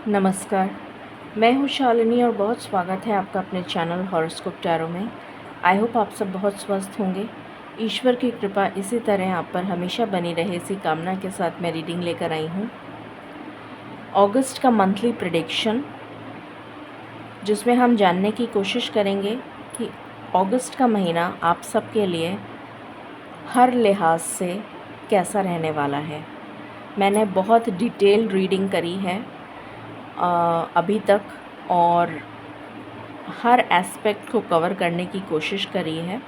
नमस्कार, मैं हूँ शालिनी और बहुत स्वागत है आपका अपने चैनल हॉरोस्कोप टैरो में। आई होप आप सब बहुत स्वस्थ होंगे। ईश्वर की कृपा इसी तरह आप पर हमेशा बनी रहे, इसी कामना के साथ मैं रीडिंग लेकर आई हूँ अगस्त का मंथली प्रेडिक्शन, जिसमें हम जानने की कोशिश करेंगे कि अगस्त का महीना आप सबके लिए हर लिहाज से कैसा रहने वाला है। मैंने बहुत डिटेल रीडिंग करी है अभी तक और हर एस्पेक्ट को कवर करने की कोशिश करी है,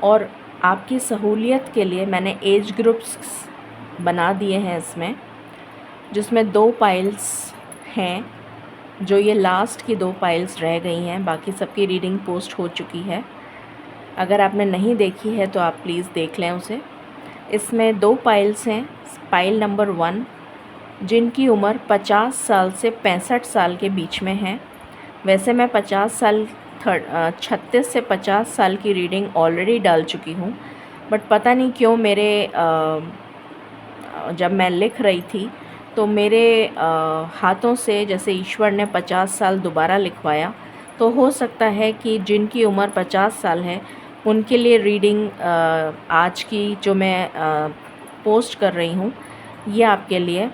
और आपकी सहूलियत के लिए मैंने एज ग्रुप्स बना दिए हैं इसमें, जिसमें 2 पाइल्स हैं। जो ये लास्ट की 2 पाइल्स रह गई हैं, बाकी सबकी रीडिंग पोस्ट हो चुकी है। अगर आपने नहीं देखी है तो आप प्लीज़ देख लें उसे। इसमें 2 पाइल्स हैं। पाइल नंबर 1 जिनकी उम्र 50 साल से 65 साल के बीच में है। वैसे मैं 36 से 50 साल की रीडिंग ऑलरेडी डाल चुकी हूँ, बट पता नहीं क्यों मेरे जब मैं लिख रही थी तो मेरे हाथों से जैसे ईश्वर ने 50 साल दोबारा लिखवाया, तो हो सकता है कि जिनकी उम्र 50 साल है उनके लिए रीडिंग आज की जो मैं पोस्ट कर रही हूँ ये आपके लिए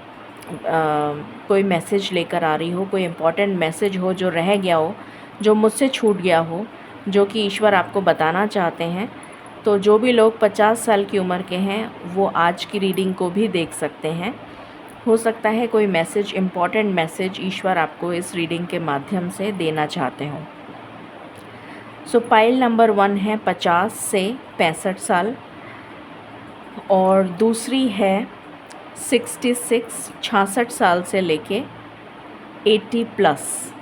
कोई मैसेज लेकर आ रही हो, कोई इम्पॉर्टेंट मैसेज हो जो रह गया हो, जो मुझसे छूट गया हो, जो कि ईश्वर आपको बताना चाहते हैं। तो जो भी लोग 50 साल की उम्र के हैं वो आज की रीडिंग को भी देख सकते हैं। हो सकता है कोई मैसेज, इम्पॉर्टेंट मैसेज ईश्वर आपको इस रीडिंग के माध्यम से देना चाहते हों। सो पाइल नंबर 1 है 50 से 65 साल, और दूसरी है 66 साल से लेके 80 प्लस।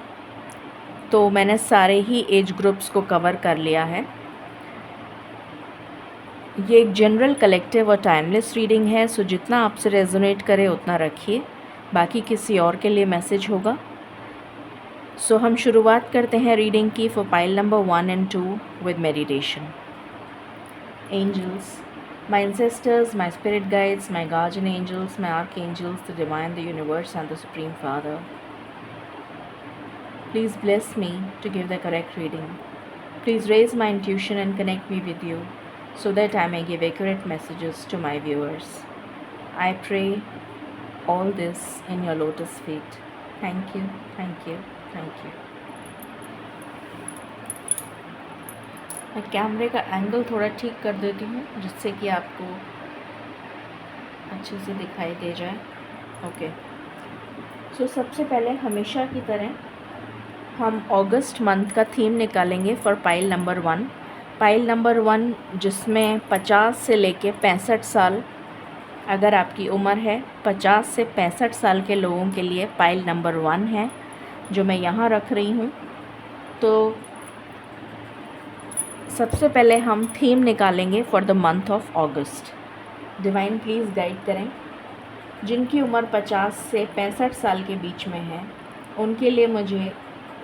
तो मैंने सारे ही एज ग्रुप्स को कवर कर लिया है। ये एक जनरल, कलेक्टिव और टाइमलेस रीडिंग है, सो जितना आपसे रेजोनेट करे उतना रखिए, बाकी किसी और के लिए मैसेज होगा। सो हम शुरुआत करते हैं रीडिंग की for pile number 1 and 2 with meditation. Angels, my ancestors, my spirit guides, my guardian angels, my archangels, the divine, the universe and the supreme father, please bless me to give the correct reading. Please raise my intuition and connect me with you so that I may give accurate messages to my viewers. I pray all this in your lotus feet. Thank you, thank you, thank you. मैं कैमरे का angle थोड़ा ठीक कर देती हूँ जिससे कि आपको अच्छे से दिखाई दे जाए। ओके, सो सबसे पहले हमेशा की तरह हम अगस्त मंथ का थीम निकालेंगे for pile number 1। Pile number 1 जिसमें 50 से लेके 65 साल अगर आपकी उम्र है, 50 से 65 साल के लोगों के लिए पाइल नंबर 1 है जो मैं यहाँ रख रही हूँ। तो सबसे पहले हम थीम निकालेंगे for the month of August. Divine please guide करें। जिनकी उम्र 50 से 65 साल के बीच में है उनके लिए मुझे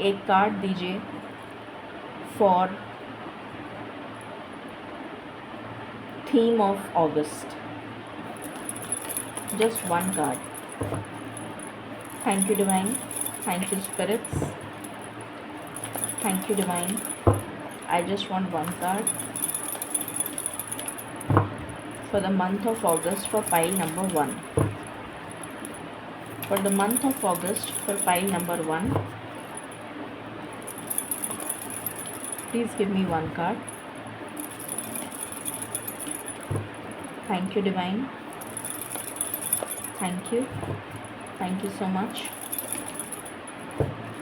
एक कार्ड दीजिए for theme of August. Just 1 card. Thank you divine, thank you spirits, thank you divine. I just want 1 card for the month of August for pile number 1. For the month of August for pile number 1, please give me 1 card. Thank you divine. Thank you. Thank you so much.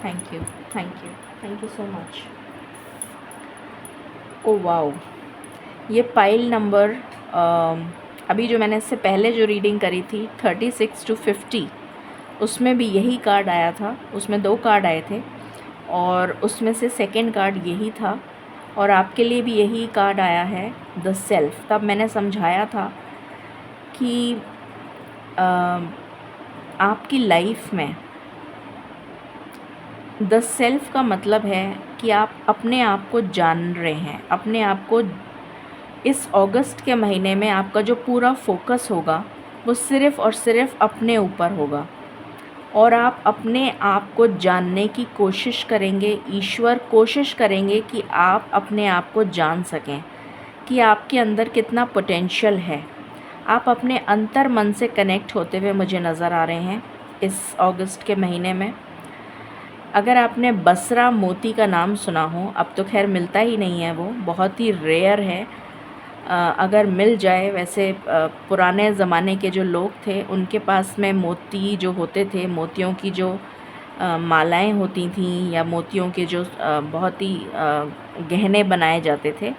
Thank you. Thank you. Thank you so much. Oh wow, ये pile number अभी जो मैंने इससे पहले जो reading करी थी 36 to 50, उसमें भी यही कार्ड आया था। उसमें 2 कार्ड आए थे और उसमें से सेकंड कार्ड यही था, और आपके लिए भी यही कार्ड आया है, द सेल्फ। तब मैंने समझाया था कि आपकी लाइफ में द सेल्फ का मतलब है कि आप अपने आप को जान रहे हैं। अपने आप को इस अगस्त के महीने में आपका जो पूरा फोकस होगा वो सिर्फ़ और सिर्फ अपने ऊपर होगा। और आप अपने आप को जानने की कोशिश करेंगे। ईश्वर कोशिश करेंगे कि आप अपने आप को जान सकें कि आपके अंदर कितना पोटेंशियल है। आप अपने अंतर मन से कनेक्ट होते हुए मुझे नज़र आ रहे हैं इस अगस्त के महीने में। अगर आपने बसरा मोती का नाम सुना हो, अब तो खैर मिलता ही नहीं है, वो बहुत ही रेयर है। अगर मिल जाए, वैसे पुराने ज़माने के जो लोग थे उनके पास में मोती जो होते थे, मोतियों की जो मालाएं होती थीं या मोतियों के जो बहुत ही गहने बनाए जाते थे,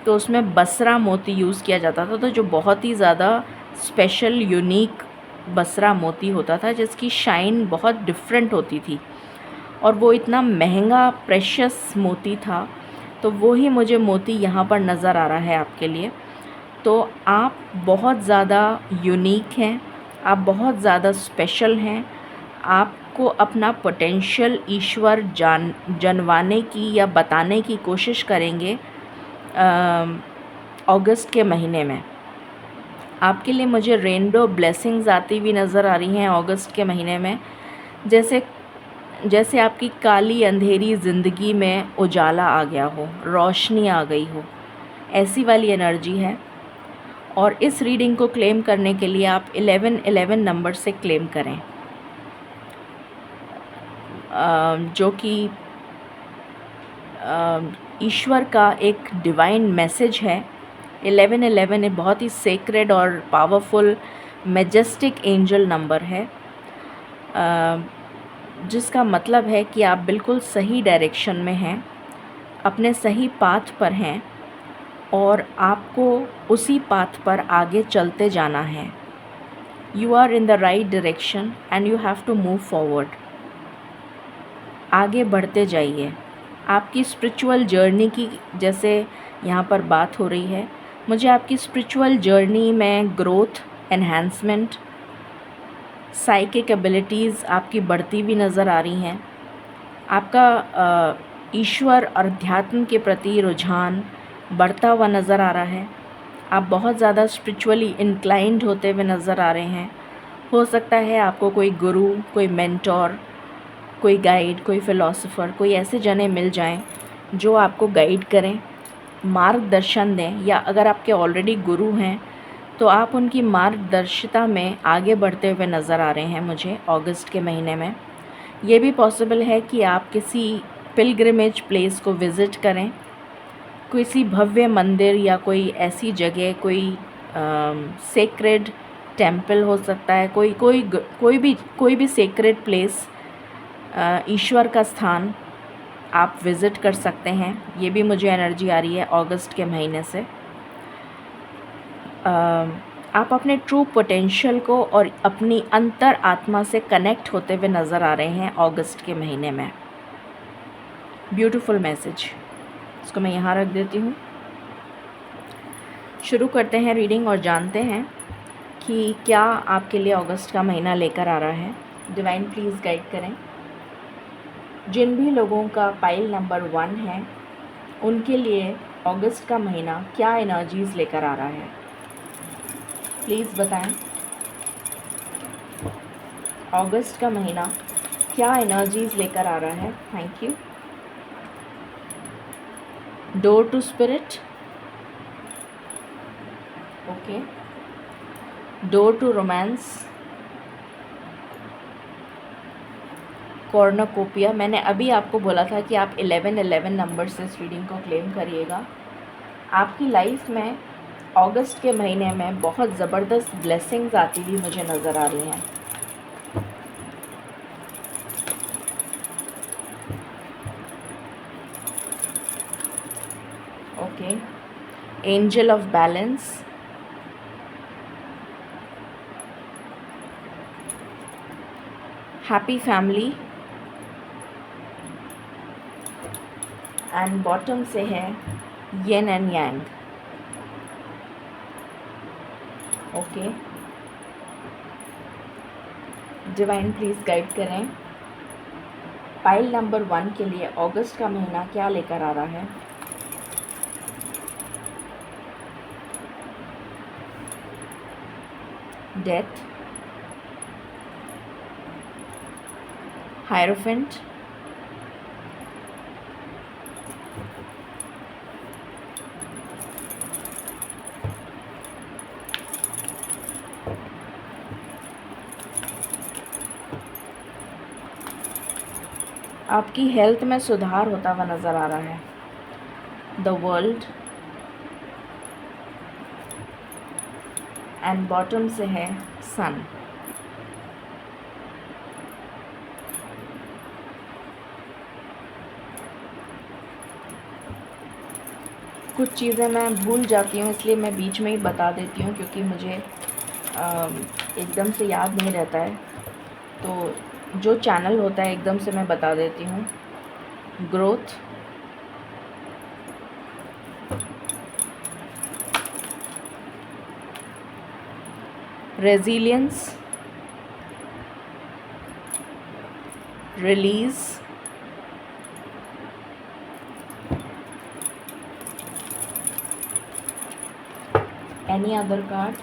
तो उसमें बसरा मोती यूज़ किया जाता था। तो जो बहुत ही ज़्यादा स्पेशल यूनिक बसरा मोती होता था, जिसकी शाइन बहुत डिफरेंट होती थी और वो इतना महंगा प्रेशियस मोती था। तो वो ही मुझे मोती यहाँ पर नज़र आ रहा है आपके लिए। तो आप बहुत ज़्यादा यूनिक हैं, आप बहुत ज़्यादा स्पेशल हैं। आपको अपना पोटेंशियल ईश्वर जनवाने की या बताने की कोशिश करेंगे अगस्त के महीने में। आपके लिए मुझे रेनबो ब्लेसिंग्स आती हुई नज़र आ रही हैं अगस्त के महीने में। जैसे आपकी काली अंधेरी ज़िंदगी में उजाला आ गया हो, रोशनी आ गई हो, ऐसी वाली एनर्जी है। और इस रीडिंग को क्लेम करने के लिए आप 1111 नंबर से क्लेम करें, जो कि ईश्वर का एक डिवाइन मैसेज है। 1111 एक बहुत ही सेक्रेड और पावरफुल मैजेस्टिक एंजल नंबर है, जिसका मतलब है कि आप बिल्कुल सही डायरेक्शन में हैं, अपने सही पाथ पर हैं और आपको उसी पाथ पर आगे चलते जाना है। You are in the right direction and you have to move forward. आगे बढ़ते जाइए। आपकी स्पिरिचुअल जर्नी की जैसे यहाँ पर बात हो रही है, मुझे आपकी स्पिरिचुअल जर्नी में ग्रोथ, एनहांसमेंट, साइकिक एबिलिटीज़ आपकी बढ़ती हुई नज़र आ रही हैं। आपका ईश्वर और अध्यात्म के प्रति रुझान बढ़ता हुआ नज़र आ रहा है। आप बहुत ज़्यादा स्पिरिचुअली इंक्लाइंड होते हुए नज़र आ रहे हैं। हो सकता है आपको कोई गुरु, कोई मेंटोर, कोई गाइड, कोई फ़िलॉसफ़र, कोई ऐसे जने मिल जाएं जो आपको गाइड करें, मार्गदर्शन दें, या अगर आपके ऑलरेडी गुरु हैं तो आप उनकी मार्गदर्शिता में आगे बढ़ते हुए नज़र आ रहे हैं मुझे अगस्त के महीने में। ये भी पॉसिबल है कि आप किसी पिलग्रिमेज प्लेस को विज़िट करें, किसी भव्य मंदिर या कोई ऐसी जगह, कोई सेक्रेड टेम्पल हो सकता है, कोई भी सेक्रेड प्लेस, ईश्वर का स्थान आप विज़िट कर सकते हैं। ये भी मुझे एनर्जी आ रही है अगस्त के महीने से। आप अपने ट्रू पोटेंशियल को और अपनी अंतर आत्मा से कनेक्ट होते हुए नज़र आ रहे हैं अगस्त के महीने में। Beautiful message. इसको मैं यहाँ रख देती हूँ। शुरू करते हैं रीडिंग और जानते हैं कि क्या आपके लिए अगस्त का महीना लेकर आ रहा है। डिवाइन प्लीज़ गाइड करें। जिन भी लोगों का पाइल नंबर 1 है, उनके लिए अगस्त का महीना क्या एनर्जीज़ लेकर आ रहा है, प्लीज़ बताएं। अगस्त का महीना क्या एनर्जीज़ लेकर आ रहा है। Thank you. Door to spirit, okay. Door to romance, cornucopia. मैंने अभी आपको बोला था कि आप 1111 नंबर से इस रीडिंग को क्लेम करिएगा। आपकी लाइफ में अगस्त के महीने में बहुत ज़बरदस्त ब्लेसिंग्स आती हुई मुझे नज़र आ रही हैं। Okay. Angel of balance, happy family, and bottom से है yin and yang. Okay. Divine please guide करें। पाइल नंबर 1 के लिए अगस्त का महीना क्या लेकर आ रहा है। डेथ, हायरोफेंट, आपकी हेल्थ में सुधार होता हुआ नज़र आ रहा है। द वर्ल्ड, एंड बॉटम से है सन। कुछ चीज़ें मैं भूल जाती हूँ, इसलिए मैं बीच में ही बता देती हूँ, क्योंकि मुझे एकदम से याद नहीं रहता है। तो जो चैनल होता है एकदम से मैं बता देती हूँ। Growth, resilience, release, any other card?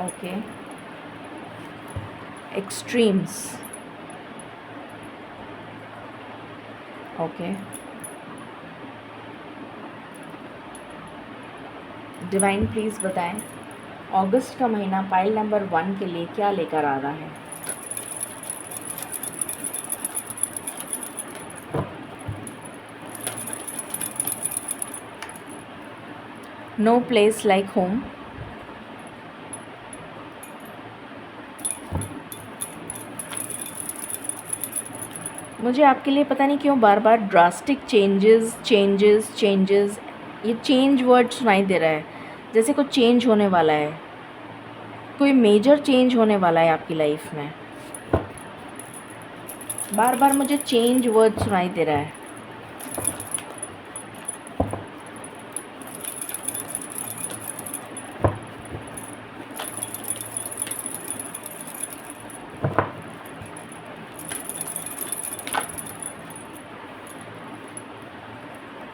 Okay, extremes, okay, divine please बताएं अगस्त का महीना पाइल नंबर 1 के लिए क्या लेकर आ रहा है। नो प्लेस लाइक होम, मुझे आपके लिए पता नहीं क्यों बार बार ड्रास्टिक चेंजेस ये चेंज वर्ड सुनाई दे रहा है, जैसे कुछ चेंज होने वाला है, कोई मेजर चेंज होने वाला है आपकी लाइफ में। बार बार मुझे चेंज वर्ड सुनाई दे रहा है।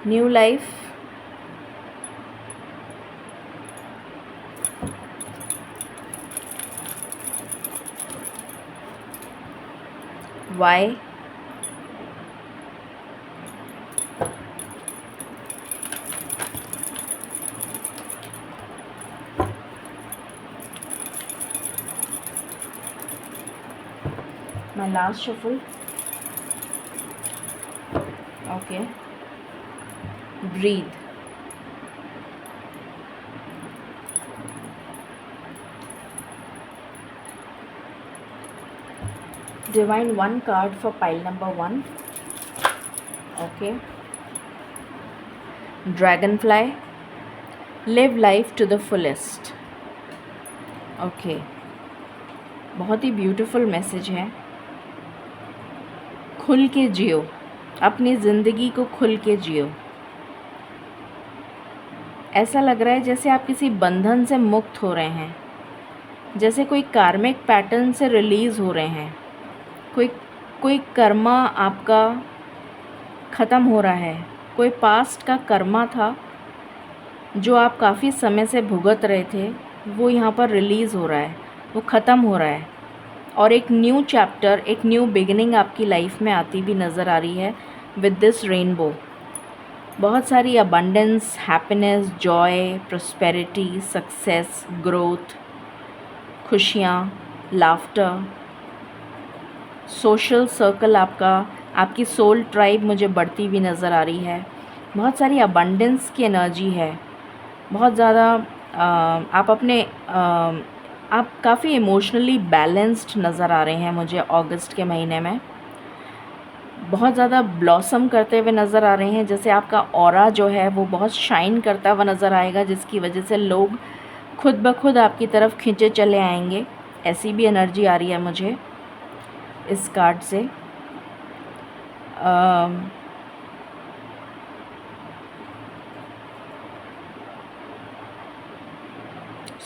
New life, why, my last shuffle. Okay, breathe. Divine one card for pile number 1. Okay, dragonfly, live life to the fullest. Okay, बहुत ही ब्यूटीफुल मैसेज है। खुल के जियो, अपनी ज़िंदगी को खुल के जियो। ऐसा लग रहा है जैसे आप किसी बंधन से मुक्त हो रहे हैं, जैसे कोई कार्मिक पैटर्न से रिलीज़ हो रहे हैं, कोई कर्मा आपका ख़त्म हो रहा है, कोई पास्ट का कर्मा था जो आप काफ़ी समय से भुगत रहे थे, वो यहाँ पर रिलीज़ हो रहा है, वो ख़त्म हो रहा है, और एक न्यू चैप्टर, एक न्यू बिगिनिंग आपकी लाइफ में आती भी नज़र आ रही है विद दिस रेनबो। बहुत सारी abundance, happiness, Joy, prosperity, success, growth, खुशियाँ, लाफ्टर, सोशल सर्कल आपकी सोल ट्राइब मुझे बढ़ती हुई नज़र आ रही है। बहुत सारी अबंडेंस की एनर्जी है, बहुत ज़्यादा आप काफ़ी इमोशनली बैलेंस्ड नज़र आ रहे हैं मुझे अगस्त के महीने में। बहुत ज़्यादा ब्लॉसम करते हुए नज़र आ रहे हैं, जैसे आपका ऑरा जो है वो बहुत शाइन करता हुआ नज़र आएगा, जिसकी वजह से लोग खुद ब खुद आपकी तरफ खींचे चले आएंगे। ऐसी भी एनर्जी आ रही है मुझे इस कार्ड से।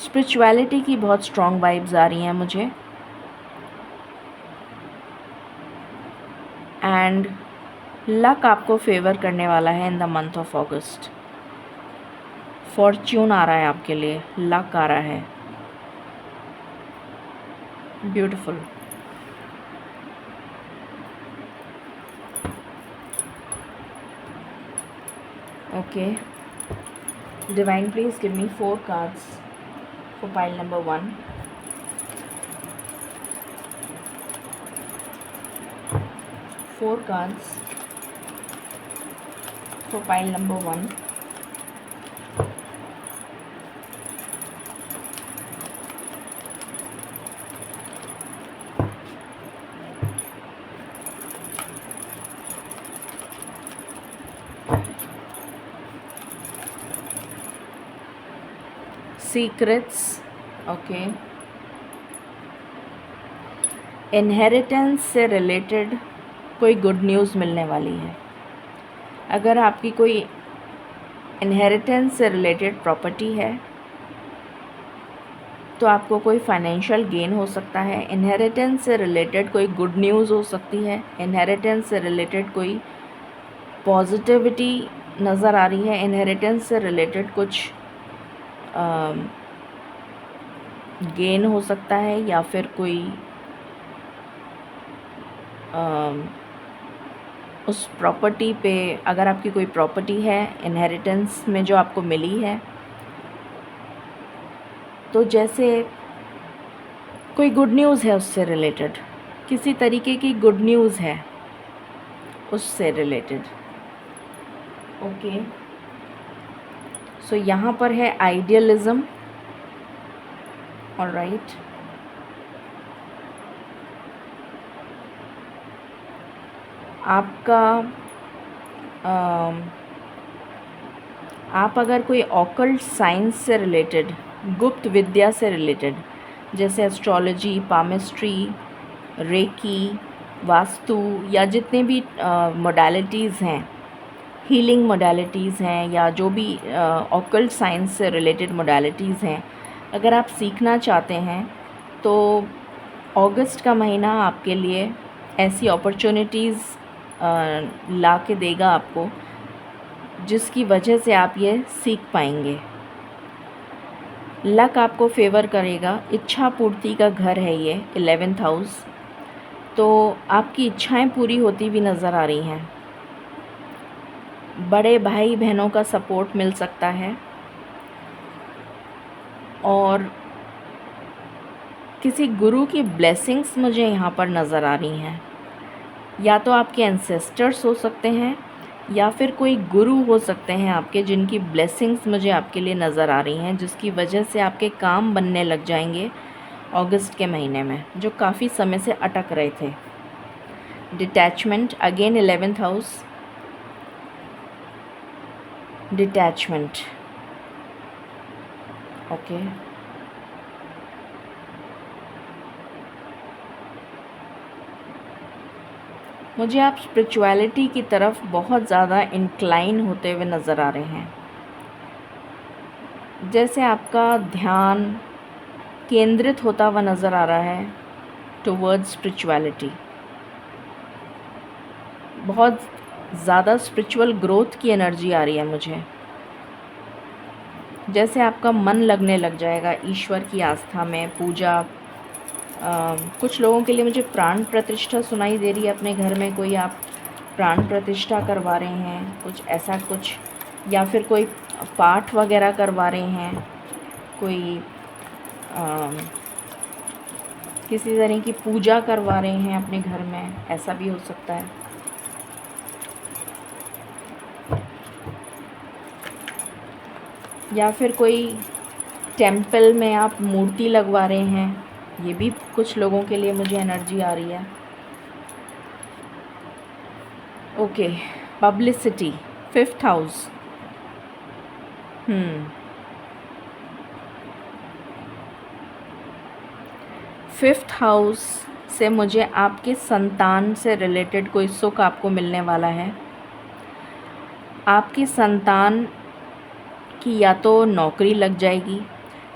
स्पिरिचुअलिटी की बहुत स्ट्रॉन्ग वाइब्स आ रही हैं मुझे, एंड लक आपको फेवर करने वाला है in the month of August. Fortune आ रहा है आपके लिए, लक आ रहा है। Beautiful. Okay, divine please give me 4 cards for pile number 1। 4 cards for pile number 1. Secrets, okay. Inheritance से रिलेटेड कोई गुड न्यूज़ मिलने वाली है। अगर आपकी कोई इनहेरिटेंस से रिलेटेड प्रॉपर्टी है तो आपको कोई फाइनेंशियल गेन हो सकता है। इनहेरिटेंस से रिलेटेड कोई गुड न्यूज़ हो सकती है। इनहेरिटेंस से रिलेटेड कोई पॉजिटिविटी नज़र आ रही है। इनहेरिटेंस से रिलेटेड कुछ गेन हो सकता है, या फिर कोई उस प्रॉपर्टी पे, अगर आपकी कोई प्रॉपर्टी है इनहेरिटेंस में जो आपको मिली है, तो जैसे कोई गुड न्यूज़ है उससे रिलेटेड, किसी तरीके की गुड न्यूज़ है उससे रिलेटेड। ओके, सो यहाँ पर है आइडियलिज़म। ऑलराइट, आपका आप अगर कोई ऑकल्ट साइंस से रिलेटेड, गुप्त विद्या से रिलेटेड, जैसे एस्ट्रोलॉजी, पामिस्ट्री, रेकी, वास्तु, या जितने भी मोडालिटीज़ हैं, हीलिंग मोडालिटीज़ हैं, या जो भी ऑकल्ट साइंस से रिलेटेड मोडालिटीज़ हैं, अगर आप सीखना चाहते हैं तो अगस्त का महीना आपके लिए ऐसी अपॉर्चुनिटीज़ ला के देगा आपको, जिसकी वजह से आप ये सीख पाएंगे। लक आपको फेवर करेगा। इच्छा पूर्ति का घर है ये 11th हाउस, तो आपकी इच्छाएं पूरी होती भी नज़र आ रही हैं। बड़े भाई बहनों का सपोर्ट मिल सकता है, और किसी गुरु की ब्लेसिंग्स मुझे यहाँ पर नज़र आ रही हैं। या तो आपके एंसेस्टर्स हो सकते हैं, या फिर कोई गुरु हो सकते हैं आपके, जिनकी ब्लेसिंग्स मुझे आपके लिए नज़र आ रही हैं, जिसकी वजह से आपके काम बनने लग जाएंगे अगस्त के महीने में, जो काफ़ी समय से अटक रहे थे। Detachment, again 11th house, detachment. Okay, मुझे आप स्पिरिचुअलिटी की तरफ बहुत ज़्यादा इंक्लाइन होते हुए नज़र आ रहे हैं। जैसे आपका ध्यान केंद्रित होता हुआ नज़र आ रहा है टुवर्ड्स स्पिरिचुअलिटी। बहुत ज़्यादा स्पिरिचुअल ग्रोथ की एनर्जी आ रही है मुझे। जैसे आपका मन लगने लग जाएगा ईश्वर की आस्था में, पूजा। कुछ लोगों के लिए मुझे प्राण प्रतिष्ठा सुनाई दे रही है। अपने घर में कोई आप प्राण प्रतिष्ठा करवा रहे हैं, कुछ ऐसा कुछ, या फिर कोई पाठ वगैरह करवा रहे हैं, कोई किसी तरह की पूजा करवा रहे हैं अपने घर में, ऐसा भी हो सकता है। या फिर कोई टेंपल में आप मूर्ति लगवा रहे हैं, ये भी कुछ लोगों के लिए मुझे एनर्जी आ रही है। Okay, publicity, 5th house. 5th house से मुझे आपके संतान से रिलेटेड कोई सुख आपको मिलने वाला है। आपकी संतान की या तो नौकरी लग जाएगी,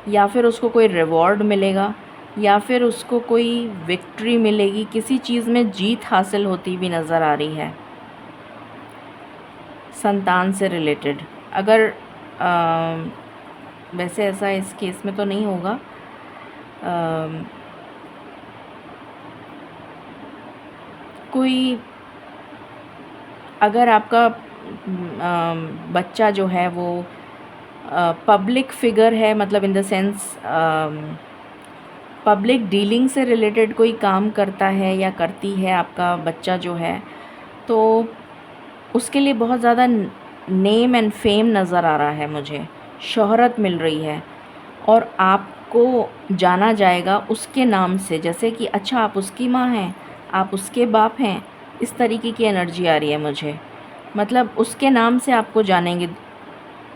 या फिर उसको कोई रिवॉर्ड मिलेगा, या फिर उसको कोई विक्ट्री मिलेगी, किसी चीज़ में जीत हासिल होती भी नज़र आ रही है संतान से रिलेटेड। अगर वैसे ऐसा इस केस में तो नहीं होगा, कोई अगर आपका बच्चा जो है वो पब्लिक फिगर है, मतलब in the sense public dealing से रिलेटेड कोई काम करता है या करती है आपका बच्चा जो है, तो उसके लिए बहुत ज़्यादा नेम एंड फेम नज़र आ रहा है मुझे, शोहरत मिल रही है और आपको जाना जाएगा उसके नाम से, जैसे कि अच्छा आप उसकी माँ हैं, आप उसके बाप हैं, इस तरीके की एनर्जी आ रही है मुझे, मतलब उसके नाम से आपको जानेंगे,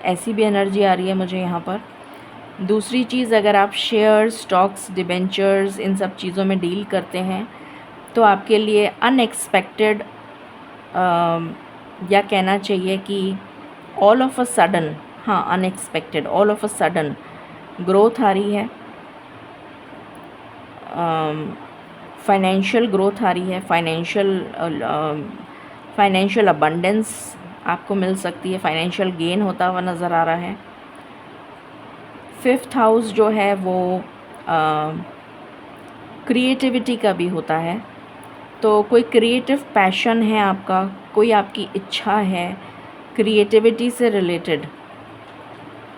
ऐसी भी एनर्जी आ रही है मुझे यहाँ पर। दूसरी चीज़, अगर आप शेयर्स, स्टॉक्स, डिबेंचर्स इन सब चीज़ों में डील करते हैं तो आपके लिए अनएक्सपेक्टेड या कहना चाहिए कि ऑल ऑफ अ सडन, हाँ unexpected, all of a sudden growth आ रही है, फाइनेंशियल ग्रोथ आ रही है, फाइनेंशियल अबंडेंस आपको मिल सकती है, फाइनेंशियल गेन होता हुआ नज़र आ रहा है। 5th हाउस जो है वो क्रिएटिविटी का भी होता है, तो कोई क्रिएटिव पैशन है आपका, कोई आपकी इच्छा है क्रिएटिविटी से रिलेटेड,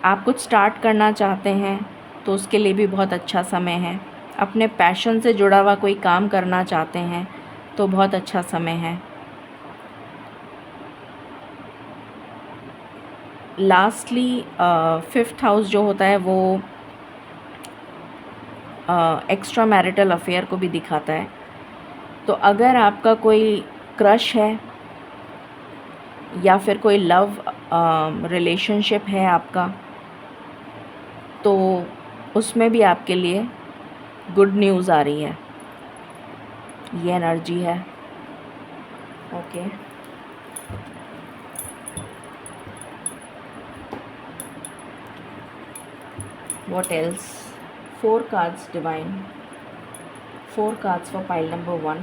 आप कुछ स्टार्ट करना चाहते हैं तो उसके लिए भी बहुत अच्छा समय है। अपने पैशन से जुड़ा हुआ कोई काम करना चाहते हैं तो बहुत अच्छा समय है। लास्टली 5th हाउस जो होता है वो एक्स्ट्रा मैरिटल अफेयर को भी दिखाता है, तो अगर आपका कोई क्रश है या फिर कोई लव रिलेशनशिप है आपका, तो उसमें भी आपके लिए गुड न्यूज़ आ रही है, ये एनर्जी है। Okay, what else? 4 cards divine, 4 cards for pile number 1.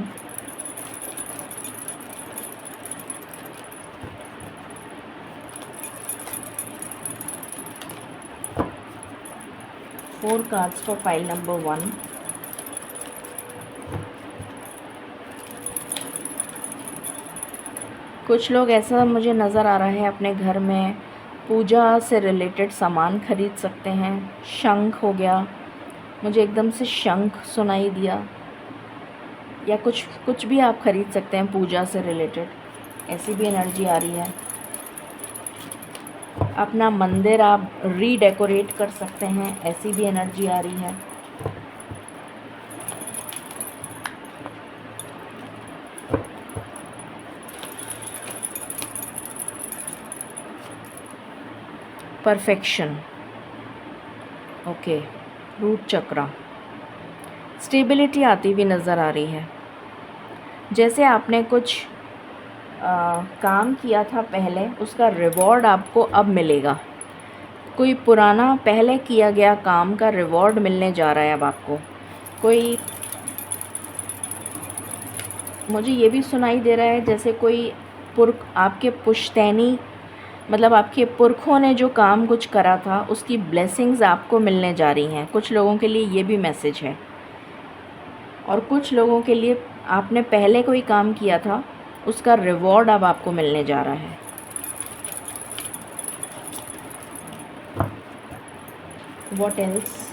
Four cards for pile number 1. कुछ लोग ऐसा मुझे नज़र आ रहा है अपने घर में पूजा से रिलेटेड सामान खरीद सकते हैं। शंख हो गया, मुझे एकदम से शंख सुनाई दिया, या कुछ भी आप खरीद सकते हैं पूजा से रिलेटेड, ऐसी भी एनर्जी आ रही है। अपना मंदिर आप रीडेकोरेट कर सकते हैं, ऐसी भी एनर्जी आ रही है। परफेक्शन, ओके, रूट चक्रा, स्टेबिलिटी आती हुई नज़र आ रही है, जैसे आपने कुछ काम किया था पहले, उसका रिवॉर्ड आपको अब मिलेगा। कोई पुराना पहले किया गया काम का रिवॉर्ड मिलने जा रहा है अब आपको। कोई, मुझे ये भी सुनाई दे रहा है जैसे कोई आपके पुश्तैनी, मतलब आपके पुरखों ने जो काम कुछ करा था उसकी ब्लेसिंग्स आपको मिलने जा रही हैं। कुछ लोगों के लिए ये भी मैसेज है, और कुछ लोगों के लिए आपने पहले कोई काम किया था उसका रिवॉर्ड अब आपको मिलने जा रहा है। What else?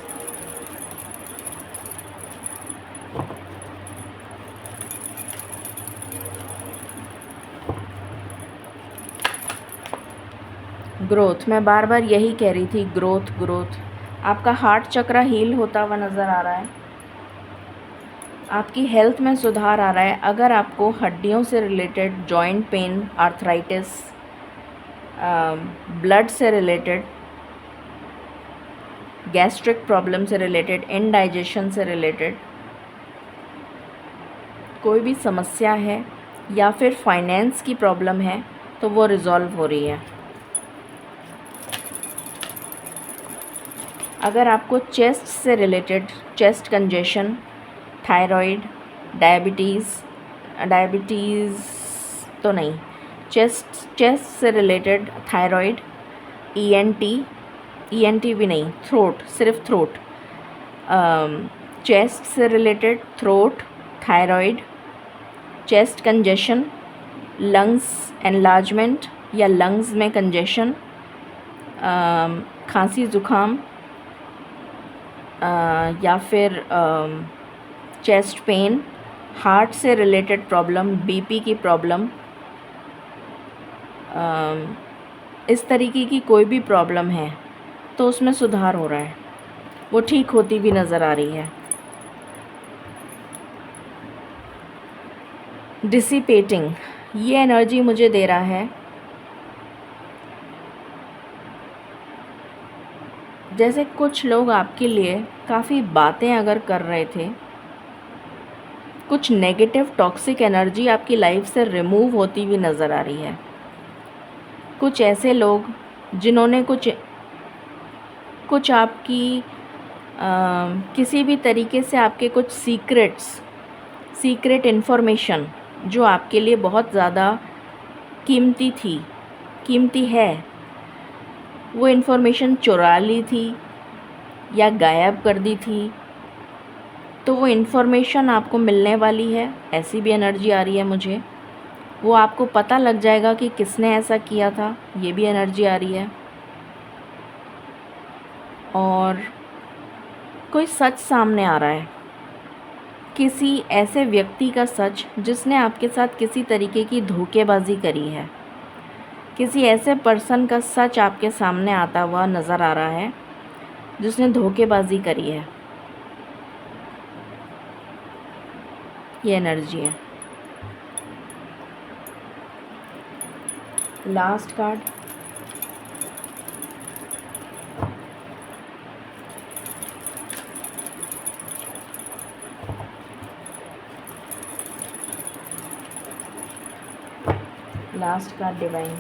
ग्रोथ, मैं बार बार यही कह रही थी, ग्रोथ ग्रोथ। आपका हार्ट चक्र हील होता हुआ नज़र आ रहा है, आपकी हेल्थ में सुधार आ रहा है। अगर आपको हड्डियों से related, joint pain, arthritis, blood से रिलेटेड, गैस्ट्रिक प्रॉब्लम से रिलेटेड, इनडाइजेशन से रिलेटेड कोई भी समस्या है या फिर फाइनेंस की प्रॉब्लम है तो वो रिज़ॉल्व हो रही है। अगर आपको चेस्ट से related, chest congestion, thyroid, diabetes तो नहीं, चेस्ट से रिलेटेड थायराइड, ईएनटी भी नहीं, थ्रोट, सिर्फ थ्रोट, चेस्ट से related throat, thyroid, chest congestion, lungs enlargement या लंग्स में कंजेशन, खांसी ज़ुकाम, या फिर चेस्ट पेन, हार्ट से रिलेटेड प्रॉब्लम, बीपी की प्रॉब्लम, इस तरीके की कोई भी प्रॉब्लम है तो उसमें सुधार हो रहा है, वो ठीक होती भी नज़र आ रही है। डिसिपेटिंग, ये एनर्जी मुझे दे रहा है जैसे कुछ लोग आपके लिए काफ़ी बातें अगर कर रहे थे, कुछ नेगेटिव टॉक्सिक एनर्जी आपकी लाइफ से रिमूव होती हुई नज़र आ रही है। कुछ ऐसे लोग जिन्होंने कुछ आपकी किसी भी तरीके से आपके कुछ सीक्रेट इन्फॉर्मेशन जो आपके लिए बहुत ज़्यादा कीमती है, वो इन्फॉर्मेशन चुरा ली थी या गायब कर दी थी, तो वो इन्फॉर्मेशन आपको मिलने वाली है, ऐसी भी एनर्जी आ रही है मुझे। वो आपको पता लग जाएगा कि किसने ऐसा किया था, ये भी एनर्जी आ रही है। और कोई सच सामने आ रहा है, किसी ऐसे व्यक्ति का सच जिसने आपके साथ किसी तरीके की धोखेबाजी करी है, किसी ऐसे पर्सन का सच आपके सामने आता हुआ नज़र आ रहा है जिसने धोखेबाजी करी है। ये एनर्जी है। Last card, last card divine.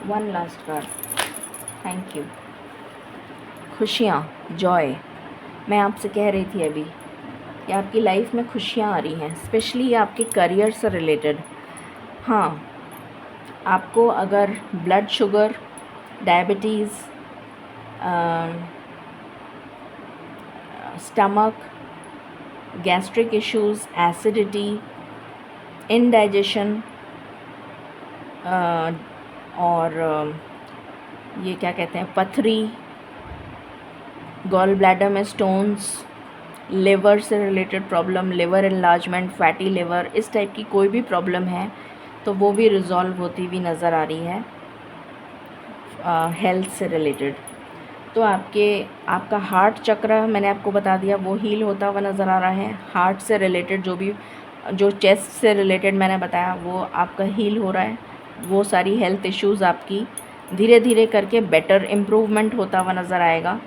One last card, thank you. खुशियाँ, जॉय। मैं आपसे कह रही थी अभी कि आपकी लाइफ में खुशियाँ आ रही हैं, स्पेशली आपके करियर से रिलेटेड। हाँ, आपको अगर blood sugar, diabetes, stomach, gastric issues, acidity, indigestion, और ये क्या कहते हैं, पथरी, गॉल ब्लैडर में स्टोन्स, लिवर से related problem, liver enlargement, fatty liver, इस टाइप की कोई भी प्रॉब्लम है तो वो भी रिज़ॉल्व होती हुई नज़र आ रही है हेल्थ से रिलेटेड। तो आपका हार्ट चक्र मैंने आपको बता दिया, वो हील होता हुआ नज़र आ रहा है। हार्ट से रिलेटेड जो चेस्ट से रिलेटेड मैंने बताया वो आपका हील हो रहा है। वो सारी हेल्थ इश्यूज़ आपकी धीरे धीरे करके बेटर इम्प्रूवमेंट होता हुआ नज़र आएगा।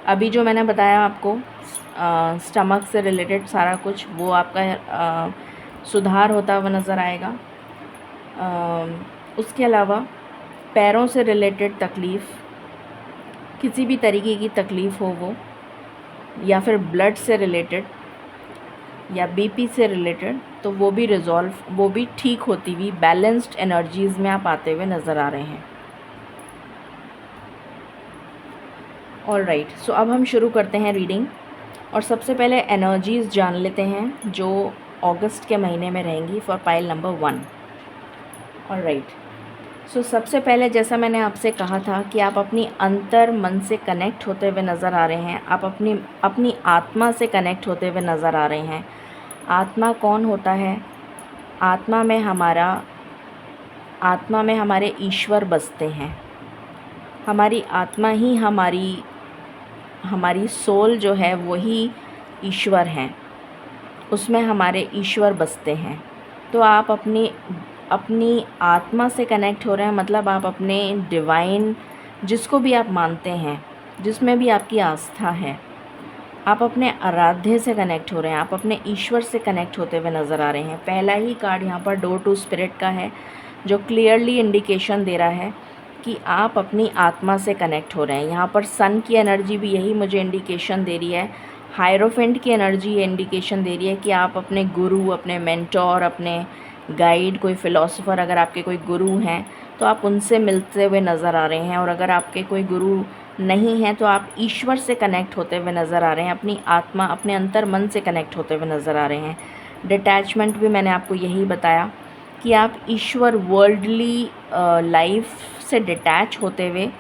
अभी जो मैंने बताया आपको स्टमक से रिलेटेड सारा कुछ, वो आपका सुधार होता हुआ नज़र आएगा। उसके अलावा पैरों से रिलेटेड तकलीफ़, किसी भी तरीके की तकलीफ़ हो वो, या फिर ब्लड से रिलेटेड या बीपी से रिलेटेड, तो वो भी ठीक होती हुई बैलेंस्ड एनर्जीज़ में आप आते हुए नज़र आ रहे हैं। ऑलराइट, सो अब हम शुरू करते हैं रीडिंग, और सबसे पहले एनर्जीज़ जान लेते हैं जो अगस्त के महीने में रहेंगी फॉर पाइल नंबर 1। ऑलराइट, सो सबसे पहले जैसा मैंने आपसे कहा था कि आप अपनी अंतर मन से कनेक्ट होते हुए नज़र आ रहे हैं, आप अपनी आत्मा से कनेक्ट होते हुए नज़र आ रहे हैं। आत्मा कौन होता है? आत्मा में हमारे ईश्वर बसते हैं। हमारी आत्मा ही हमारी सोल जो है वही ईश्वर हैं, उसमें हमारे ईश्वर बसते हैं। तो आप अपनी आत्मा से कनेक्ट हो रहे हैं, मतलब आप अपने डिवाइन, जिसको भी आप मानते हैं, जिसमें भी आपकी आस्था है, आप अपने आराध्य से कनेक्ट हो रहे हैं, आप अपने ईश्वर से कनेक्ट होते हुए नज़र आ रहे हैं। पहला ही कार्ड यहाँ पर डोर टू स्पिरिट का है, जो क्लियरली इंडिकेशन दे रहा है कि आप अपनी आत्मा से कनेक्ट हो रहे हैं। यहाँ पर सन की एनर्जी भी यही मुझे इंडिकेशन दे रही है, हायरोफेंट की एनर्जी ये इंडिकेशन दे रही है कि आप अपने गुरु, अपने मेंटोर, अपने गाइड, कोई फ़िलासफ़र, अगर आपके कोई गुरु हैं तो आप उनसे मिलते हुए नज़र आ रहे हैं, और अगर आपके कोई गुरु नहीं हैं तो आप ईश्वर से कनेक्ट होते हुए नज़र आ रहे हैं, अपनी आत्मा, अपने अंतर मन से कनेक्ट होते हुए नज़र आ रहे हैं। डिटैचमेंट भी मैंने आपको यही बताया कि आप ईश्वर वर्ल्डली लाइफ से डिटैच होते हुए,